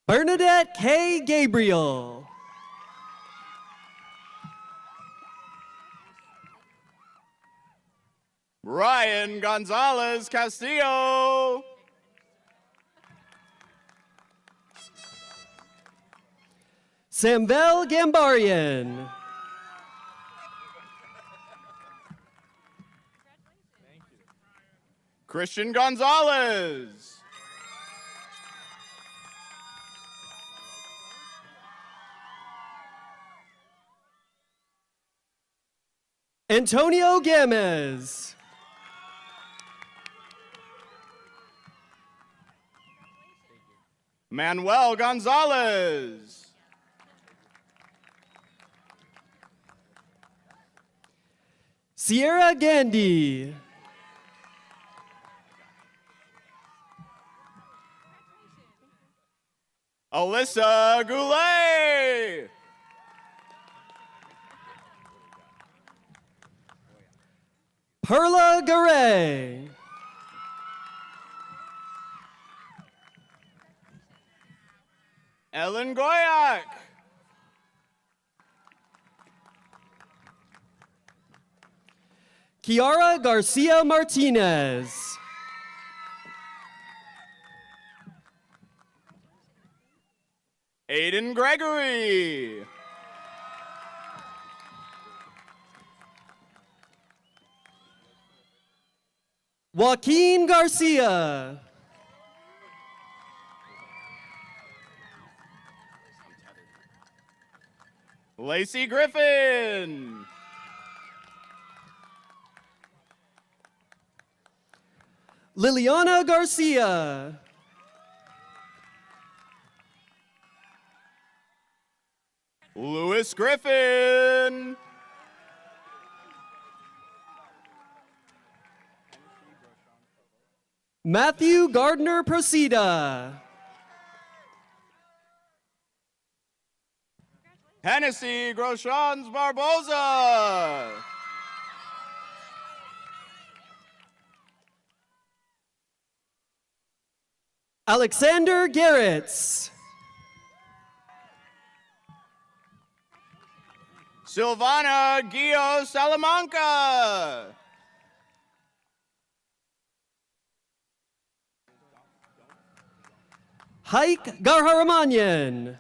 Bernadette K. Gabriel. Ryan Gonzalez Castillo. Samvel Gambarian. Christian Gonzalez. Antonio Gamez. Manuel Gonzalez. Sierra Gandy. Alyssa Goulet. Perla Garay. Ellen Goyak. Kiara Garcia Martinez. Aiden Gregory. Joaquin Garcia. Lacey Griffin. Liliana Garcia. Lewis Griffin. Matthew Gardner Procida. Hennessy Groshans Barboza. Alexander Garretts. Silvana Guillo Salamanca. Haik Garharamanyan.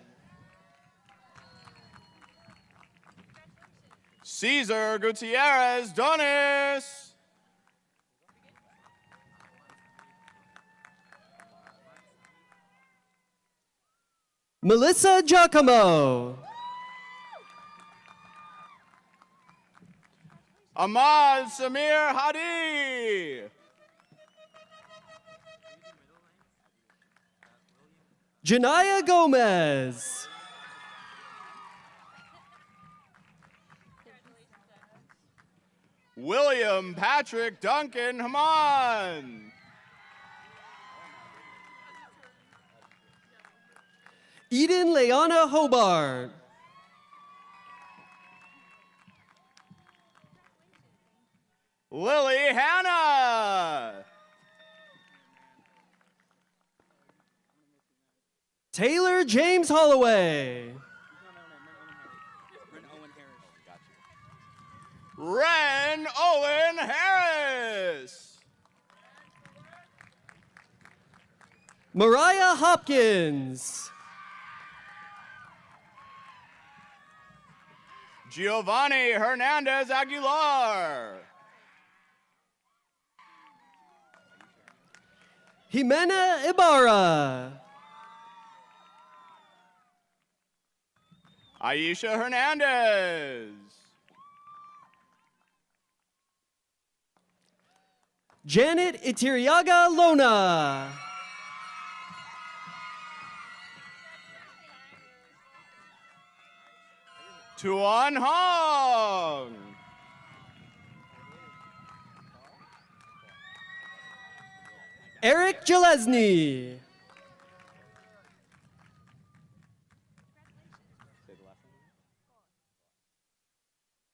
Cesar Gutierrez Donis. Melissa Giacomo. Ahmad Samir Hadi. Janaya Gomez. William Patrick Duncan Haman. Eden Leona Hobart. Lily Hannah. Taylor James Holloway. Ren Owen Harris. Mariah Hopkins. Giovanni Hernandez Aguilar. Jimena Ibarra. Aisha Hernandez. Janet Itiriaga Lona. Tuan Hong. Eric Jalesny.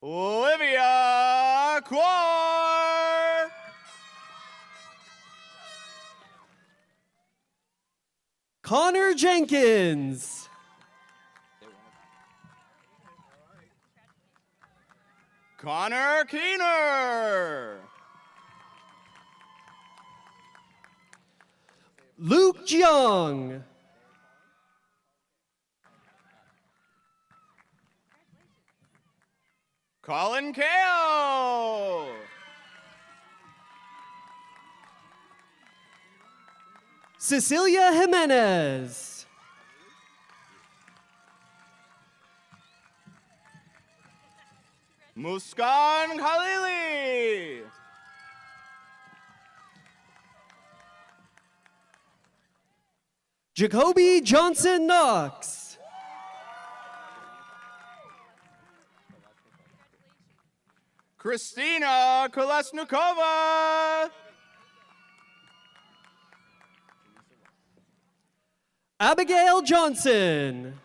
Olivia Quar. Connor Jenkins. Connor Keener. Luke Jiang. Colin Kao. Cecilia Jimenez. Muskan Khalili. Jacoby Johnson Knox. Christina Kolesnikova. Abigail Johnson.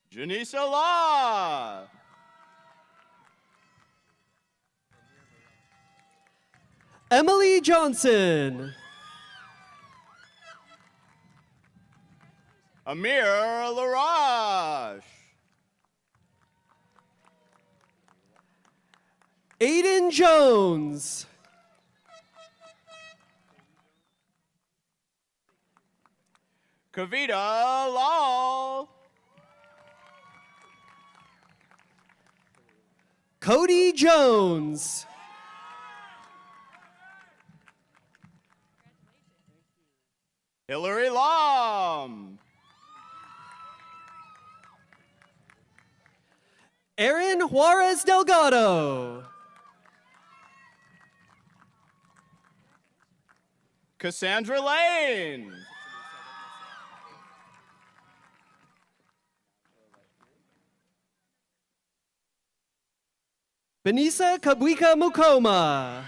Janisa Law. Emily Johnson. Amir Larash. Aiden Jones. Kavita Lal. Cody Jones. Hillary Lom. Aaron Juarez Delgado. Cassandra Lane. Benisa Kabwika Mukoma.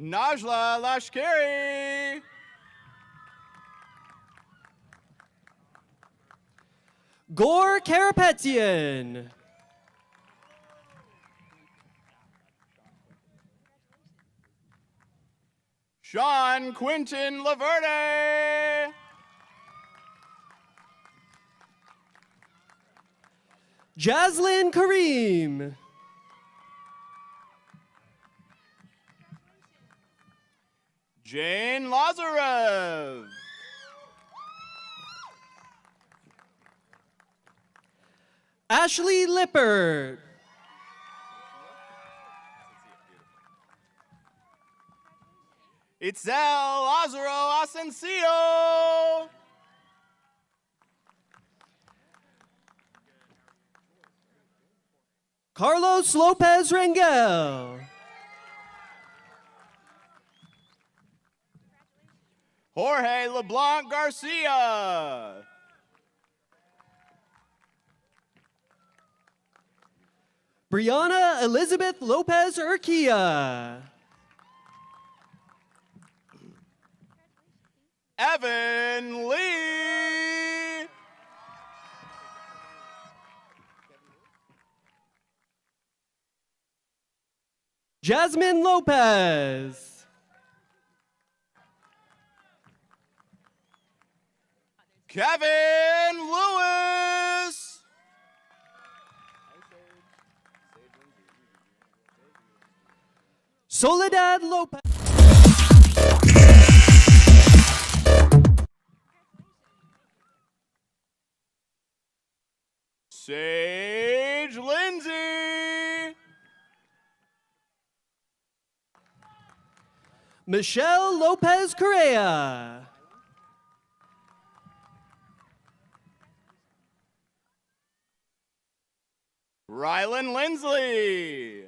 Najla Lashkari. Gore Karapetian. Sean Quinton Laverde. Jaslyn Kareem. Jane Lazarev. Ashley Lippert. Itzel Lazaro Asensio. Carlos Lopez Rangel. Jorge LeBlanc Garcia. Brianna Elizabeth Lopez Urquia. Evan Lee. Jasmine Lopez. Kevin Lewis. Soledad Lopez. Sage Lindsay. Michelle Lopez Correa. Rylan Lindsley.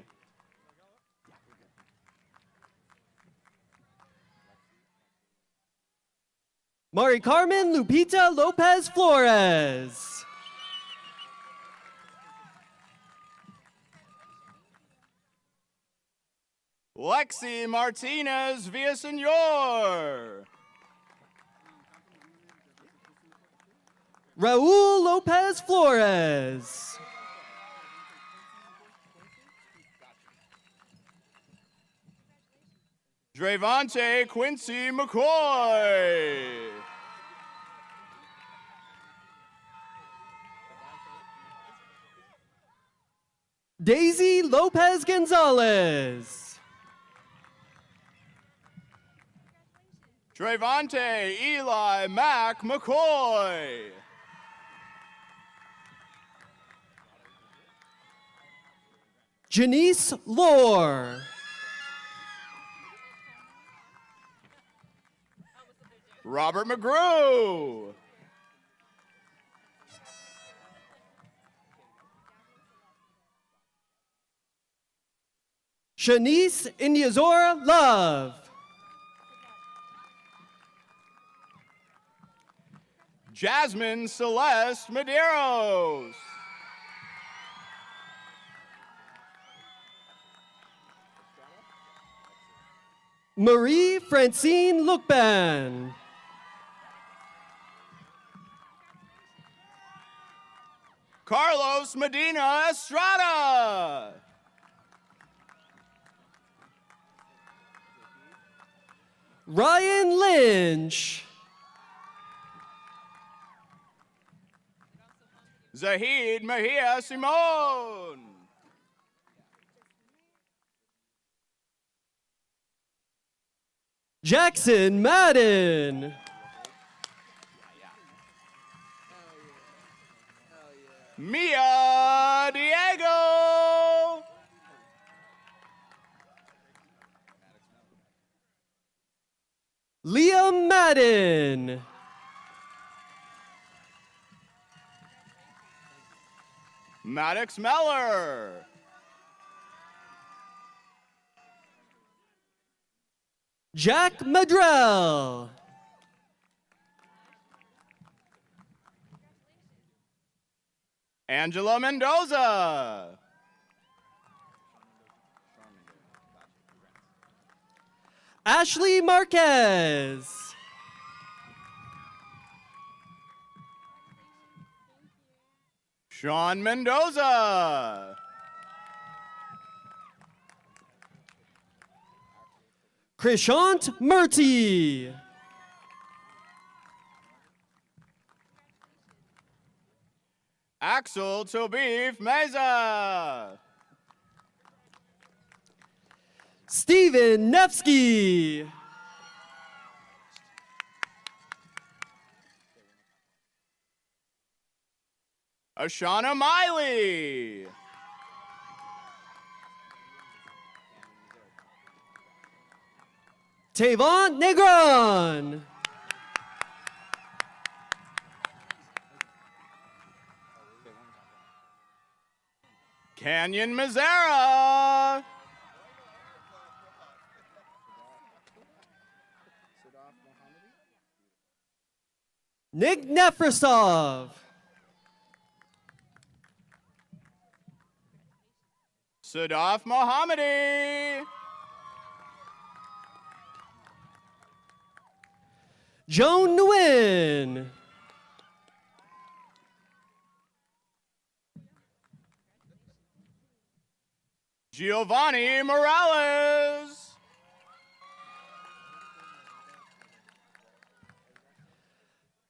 Mari Carmen Lupita Lopez Flores. Lexi Martinez Villasenor. Raul Lopez Flores. Drevante Quincy McCoy. Daisy Lopez Gonzalez. Drevante Eli Mack McCoy. Janice Lore. Robert McGrew. Shanice Inyazora Love. Jasmine Celeste Medeiros. Marie Francine Lookban. Carlos Medina Estrada. Ryan Lynch. Zahid Mejia Simone. Jackson Madden. Mia Diego. Liam Madden. Maddox Meller. Jack Madrell. Angela Mendoza. Ashley Marquez. Sean Mendoza. Krishant Murty. Axel Tobif Meza. Steven Nevsky. Ashana Miley. Tavon Negron. Canyon Mazzara. Nick Nefrasov. Sadaf Mohammadi. Joan Nguyen. Giovanni Morales.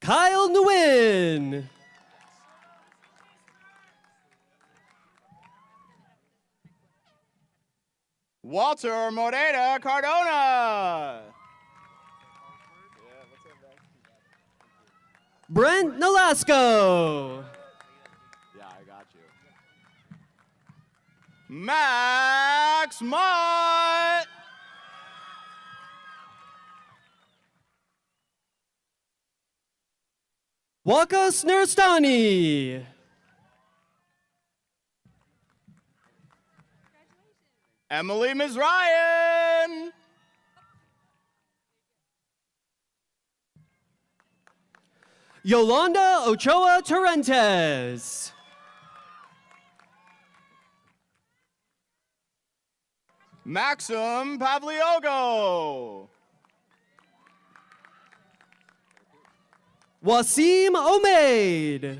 Kyle Nguyen. Walter Moreda Cardona. Brent Nolasco. Yeah, I got you. Max Mott. Wakas Nurstani. Emily Mizrayan. Yolanda Ochoa Torrentes. Maxim Pavliogo. Wasim Omaid.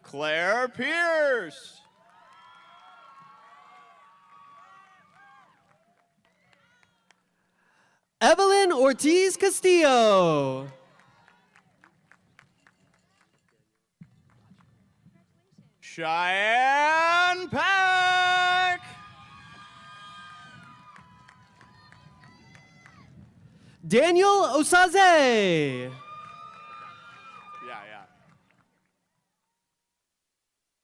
Claire Pierce. Evelyn Ortiz Castillo. Cheyenne Peck. Daniel Osaze. Yeah.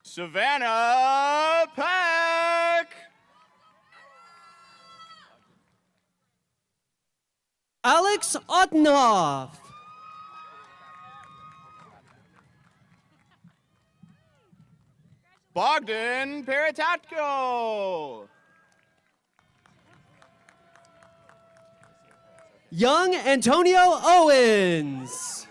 Savannah Peck. Alex Ottenhoff. Bogdan Peritatko. Young Antonio Owens.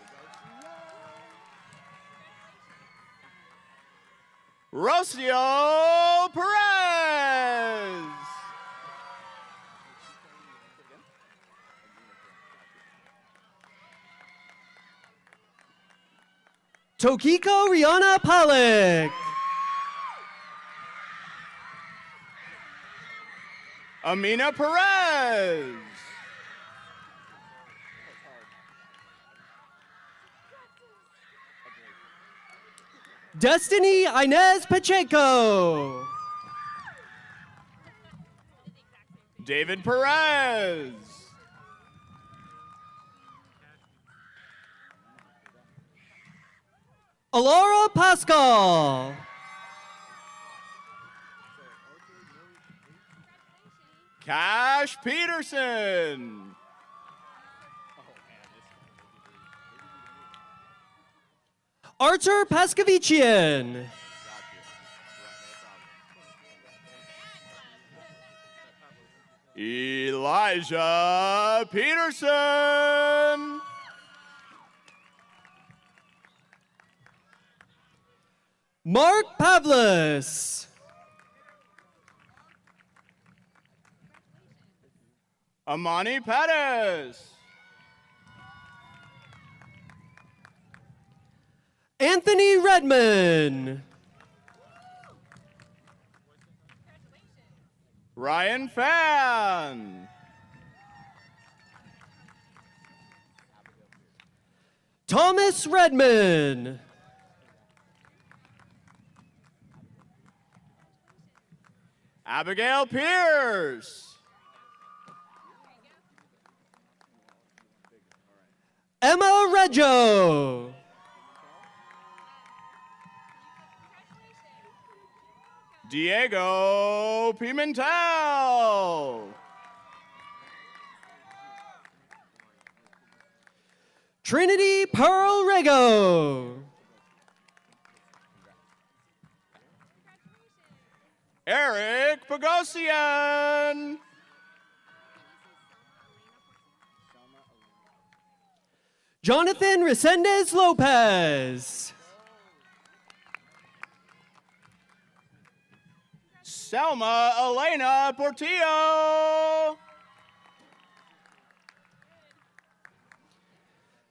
Rocio Perez. Tokiko Rihanna Pollock. Amina Perez. Destiny Inez Pacheco. David Perez. Alara Pascal. Cash Peterson. Artur Pascavician. Elijah Peterson. Mark Pavlis. Amani Pettis. Anthony Redman. Ryan Fan. Thomas Redman. Abigail Pierce. Emma Reggio. Diego Pimentel. Trinity Pearl Rego. Eric Bogosian. Jonathan Resendez Lopez. Selma Elena Portillo.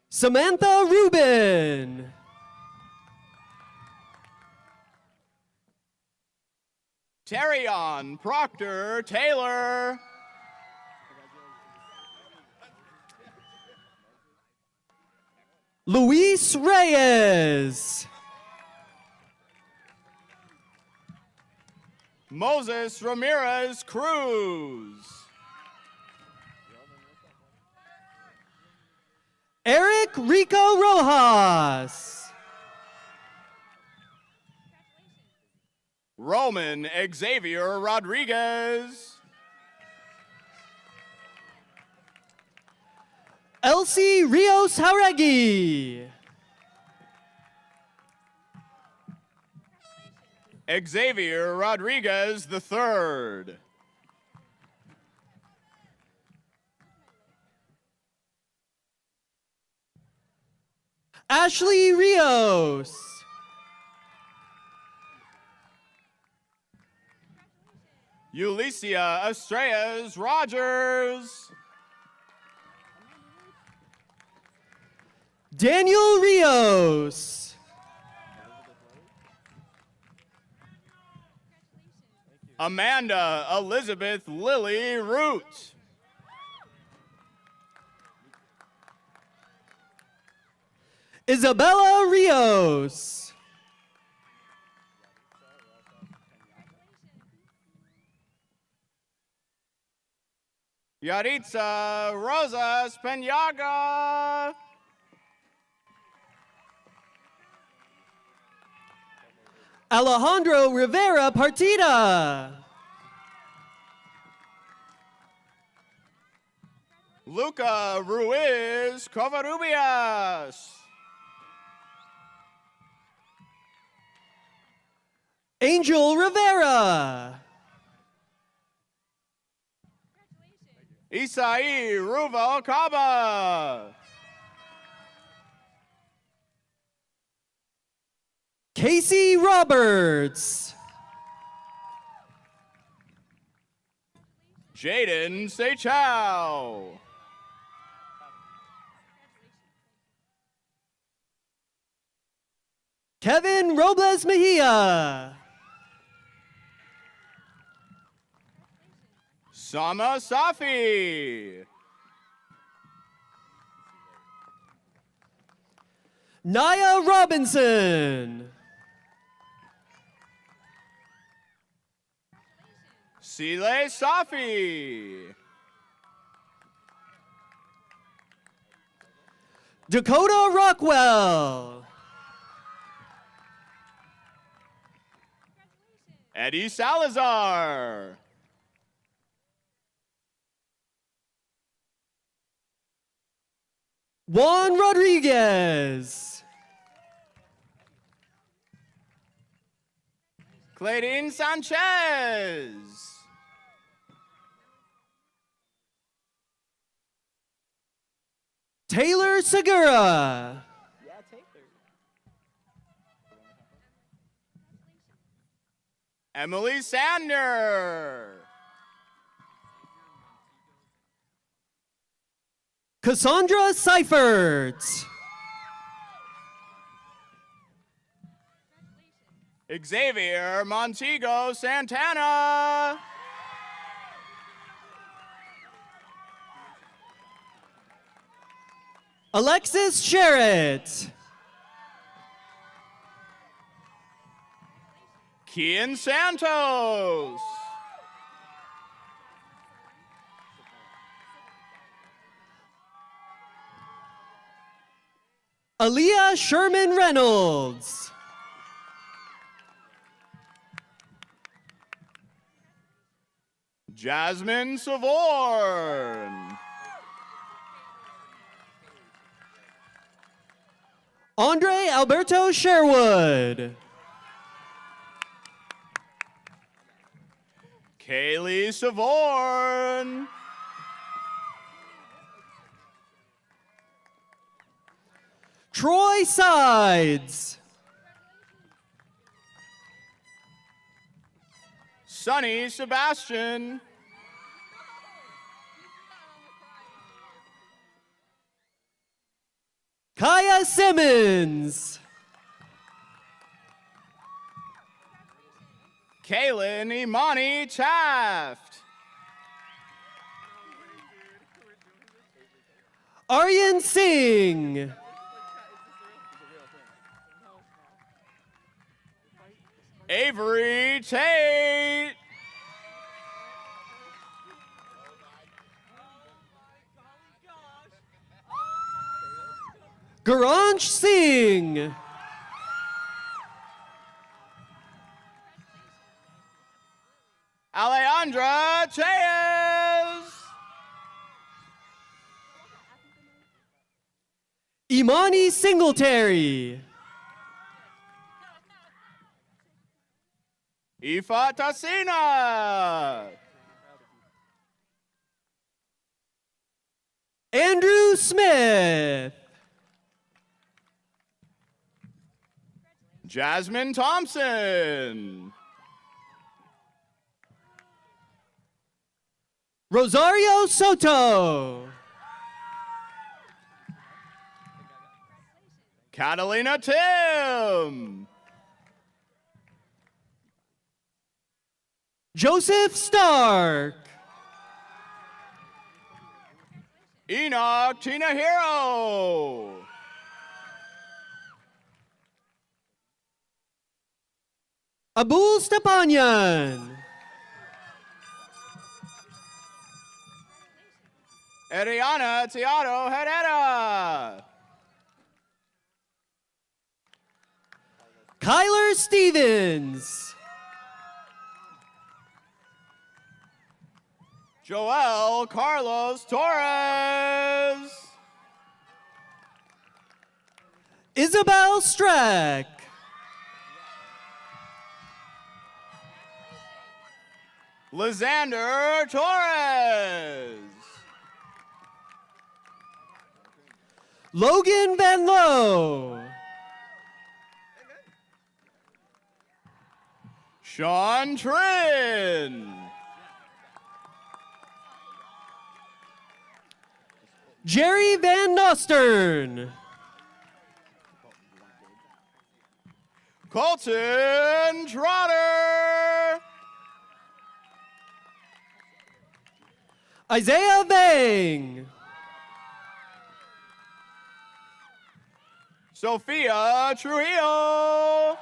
Samantha Rubin. Terrion Proctor Taylor. Luis Reyes. Moses Ramirez Cruz. Eric Rico Rojas. Roman Xavier Rodriguez. Elsie Rios Jauregui. Xavier Rodriguez III. Ashley Rios. Ulicia Estrellas Rogers. Daniel Rios. Amanda Elizabeth Lily Root. Isabella Rios. Yaritza Rosas Peñaga. Alejandro Rivera Partida. Luca Ruiz Covarrubias. Angel Rivera. Isai Ruval Caba. Casey Roberts. Jaden Seychow. Kevin Robles Mejia. Sama Safi. Naya Robinson. Sile Safi. Dakota Rockwell. Eddie Salazar. Juan Rodriguez. Claydine Sanchez. Taylor Segura. Emily Sander. Cassandra Seifert. Xavier Montego Santana. Alexis Sherritt. Kian Santos. Aaliyah Sherman Reynolds. Jasmine Savorn. Andre Alberto Sherwood. Kaylee Savorn. Troy Sides. Sonny Sebastian. Kaya Simmons. Kaylin Imani Taft. Aryan Singh. Avery Tate. Garanj Singh. Alejandra Chayes. Imani Singletary. Ifa Tassina. Andrew Smith. Jasmine Thompson. Rosario Soto. Catalina Tim. Joseph Stark. Enoch Tinahiro. Abul Stepanyan. Ariana Tiago Herrera. Kyler Stevens. Joel Carlos Torres. Isabel Strack. Lysander Torres. Logan Van Lowe. Sean Trin. Jerry Van Nostern. Colton Trotter. Isaiah Vang. Sophia Trujillo.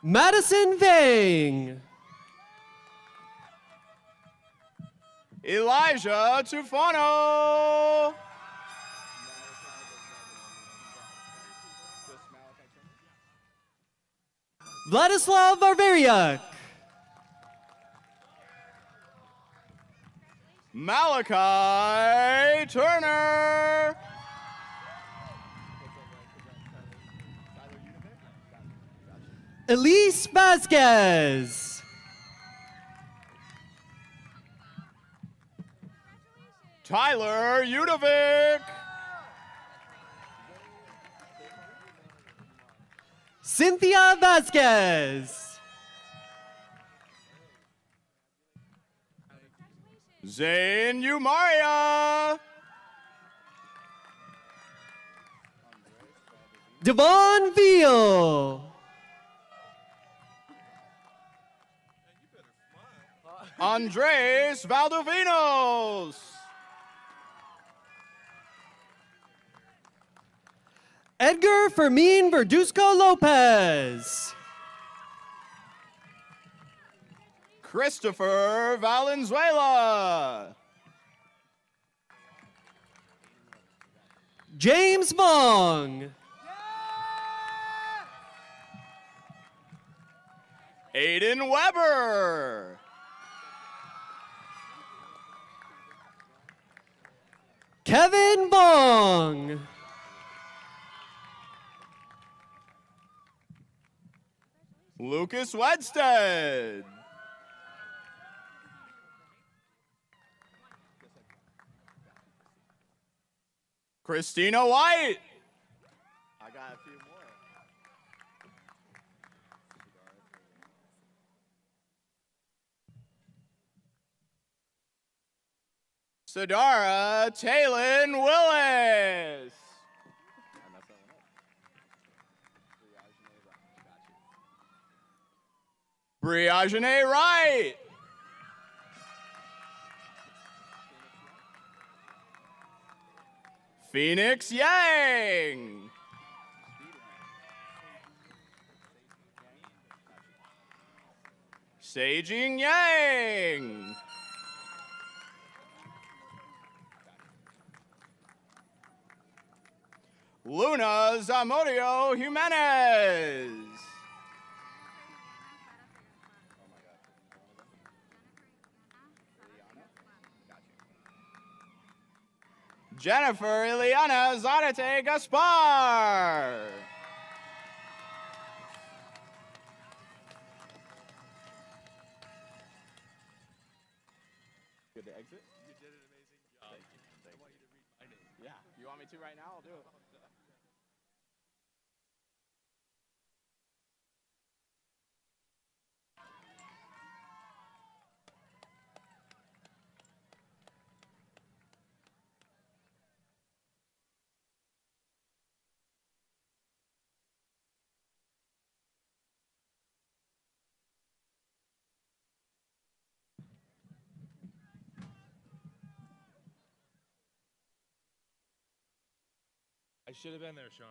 Madison Vang. Elijah Tufano. Vladislav Varvariak. Malachi Turner. Elise Vasquez. Tyler Udovic. Cynthia Vasquez. Zane Umaria. Devon Veal. Andres Valdovinos. Edgar Fermin Verduzco Lopez. Christopher Valenzuela. James Vong. Aiden Weber. Kevin Vong. Lucas Wedstead. Christina White. I got a few more. Sadara Taylin Willis. Briagene Wright. Phoenix Yang. Seijing Yang. Luna Zamudio Jimenez. Jennifer Ileana Zarate Gaspar. Good to exit? You did an amazing job. Thank you. I want you to read my name. Yeah, you want me to right now? I'll do it. I should have been there, Sean.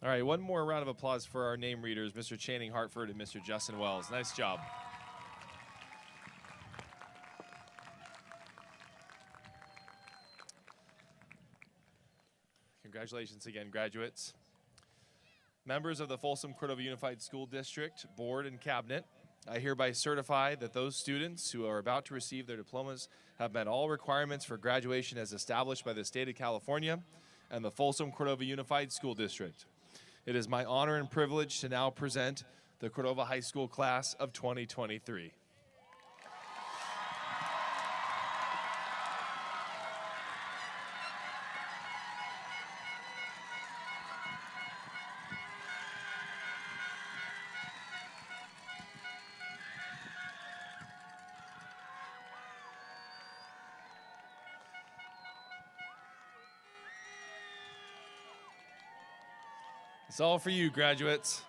All right, one more round of applause for our name readers, Mr. Channing Hartford and Mr. Justin Wells. Nice job. Congratulations again, graduates. Members of the Folsom Cordova Unified School District Board and Cabinet, I hereby certify that those students who are about to receive their diplomas have met all requirements for graduation as established by the state of California and the Folsom Cordova Unified School District. It is my honor and privilege to now present the Cordova High School class of 2023. It's all for you, graduates.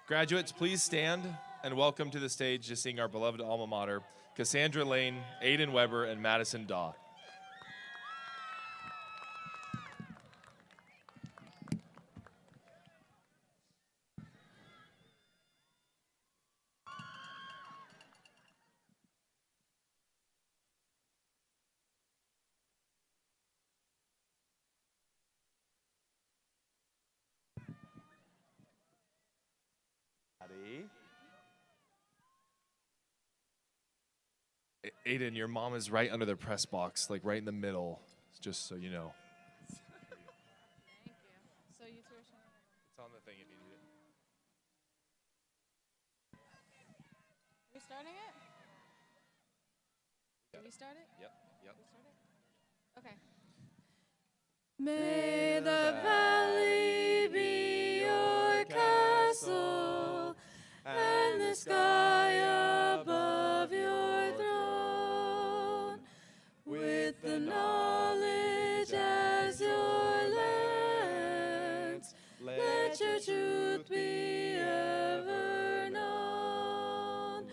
Graduates, please stand and welcome to the stage to sing our beloved alma mater, Cassandra Lane, Aiden Weber, and Madison Daw. Aiden, your mom is right under the press box, like right in the middle, just so you know. Thank you. So you two are showing me. It's on the thing if you need it. Are we starting it? Did we start it? Yep. We started? Okay. May the valley be your castle, and the sky above your throne, with the knowledge as your lance, let your truth be ever known.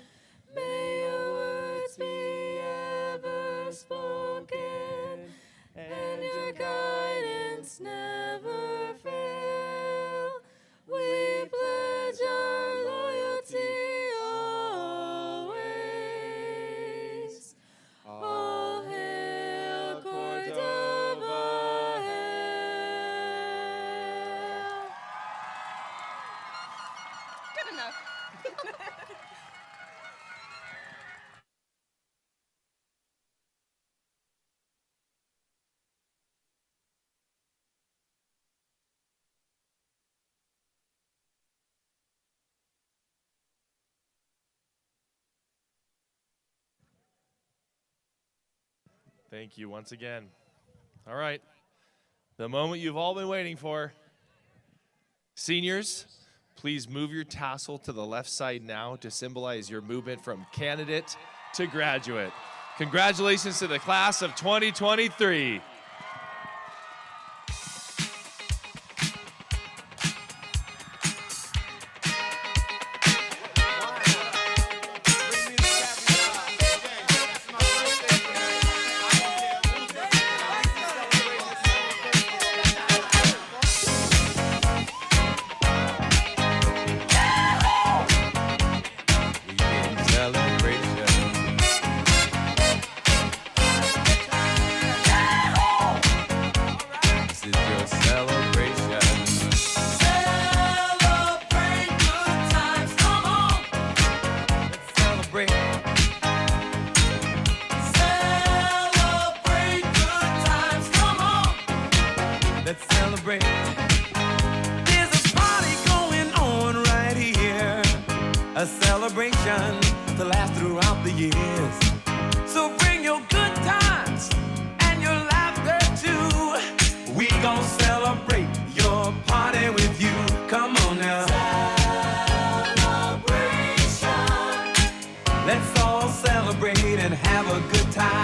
May your words be ever spoken, and your guidance never fail. We pledge our loyalty always. All hail Cordova, hail. Good enough. Thank you once again. All right, the moment you've all been waiting for. Seniors, please move your tassel to the left side now to symbolize your movement from candidate to graduate. Congratulations to the class of 2023. Celebration. celebration to last throughout the years. So bring your good times and your laughter too. We gon' celebrate your party with you. Come on now. Celebration. Let's all celebrate and have a good time.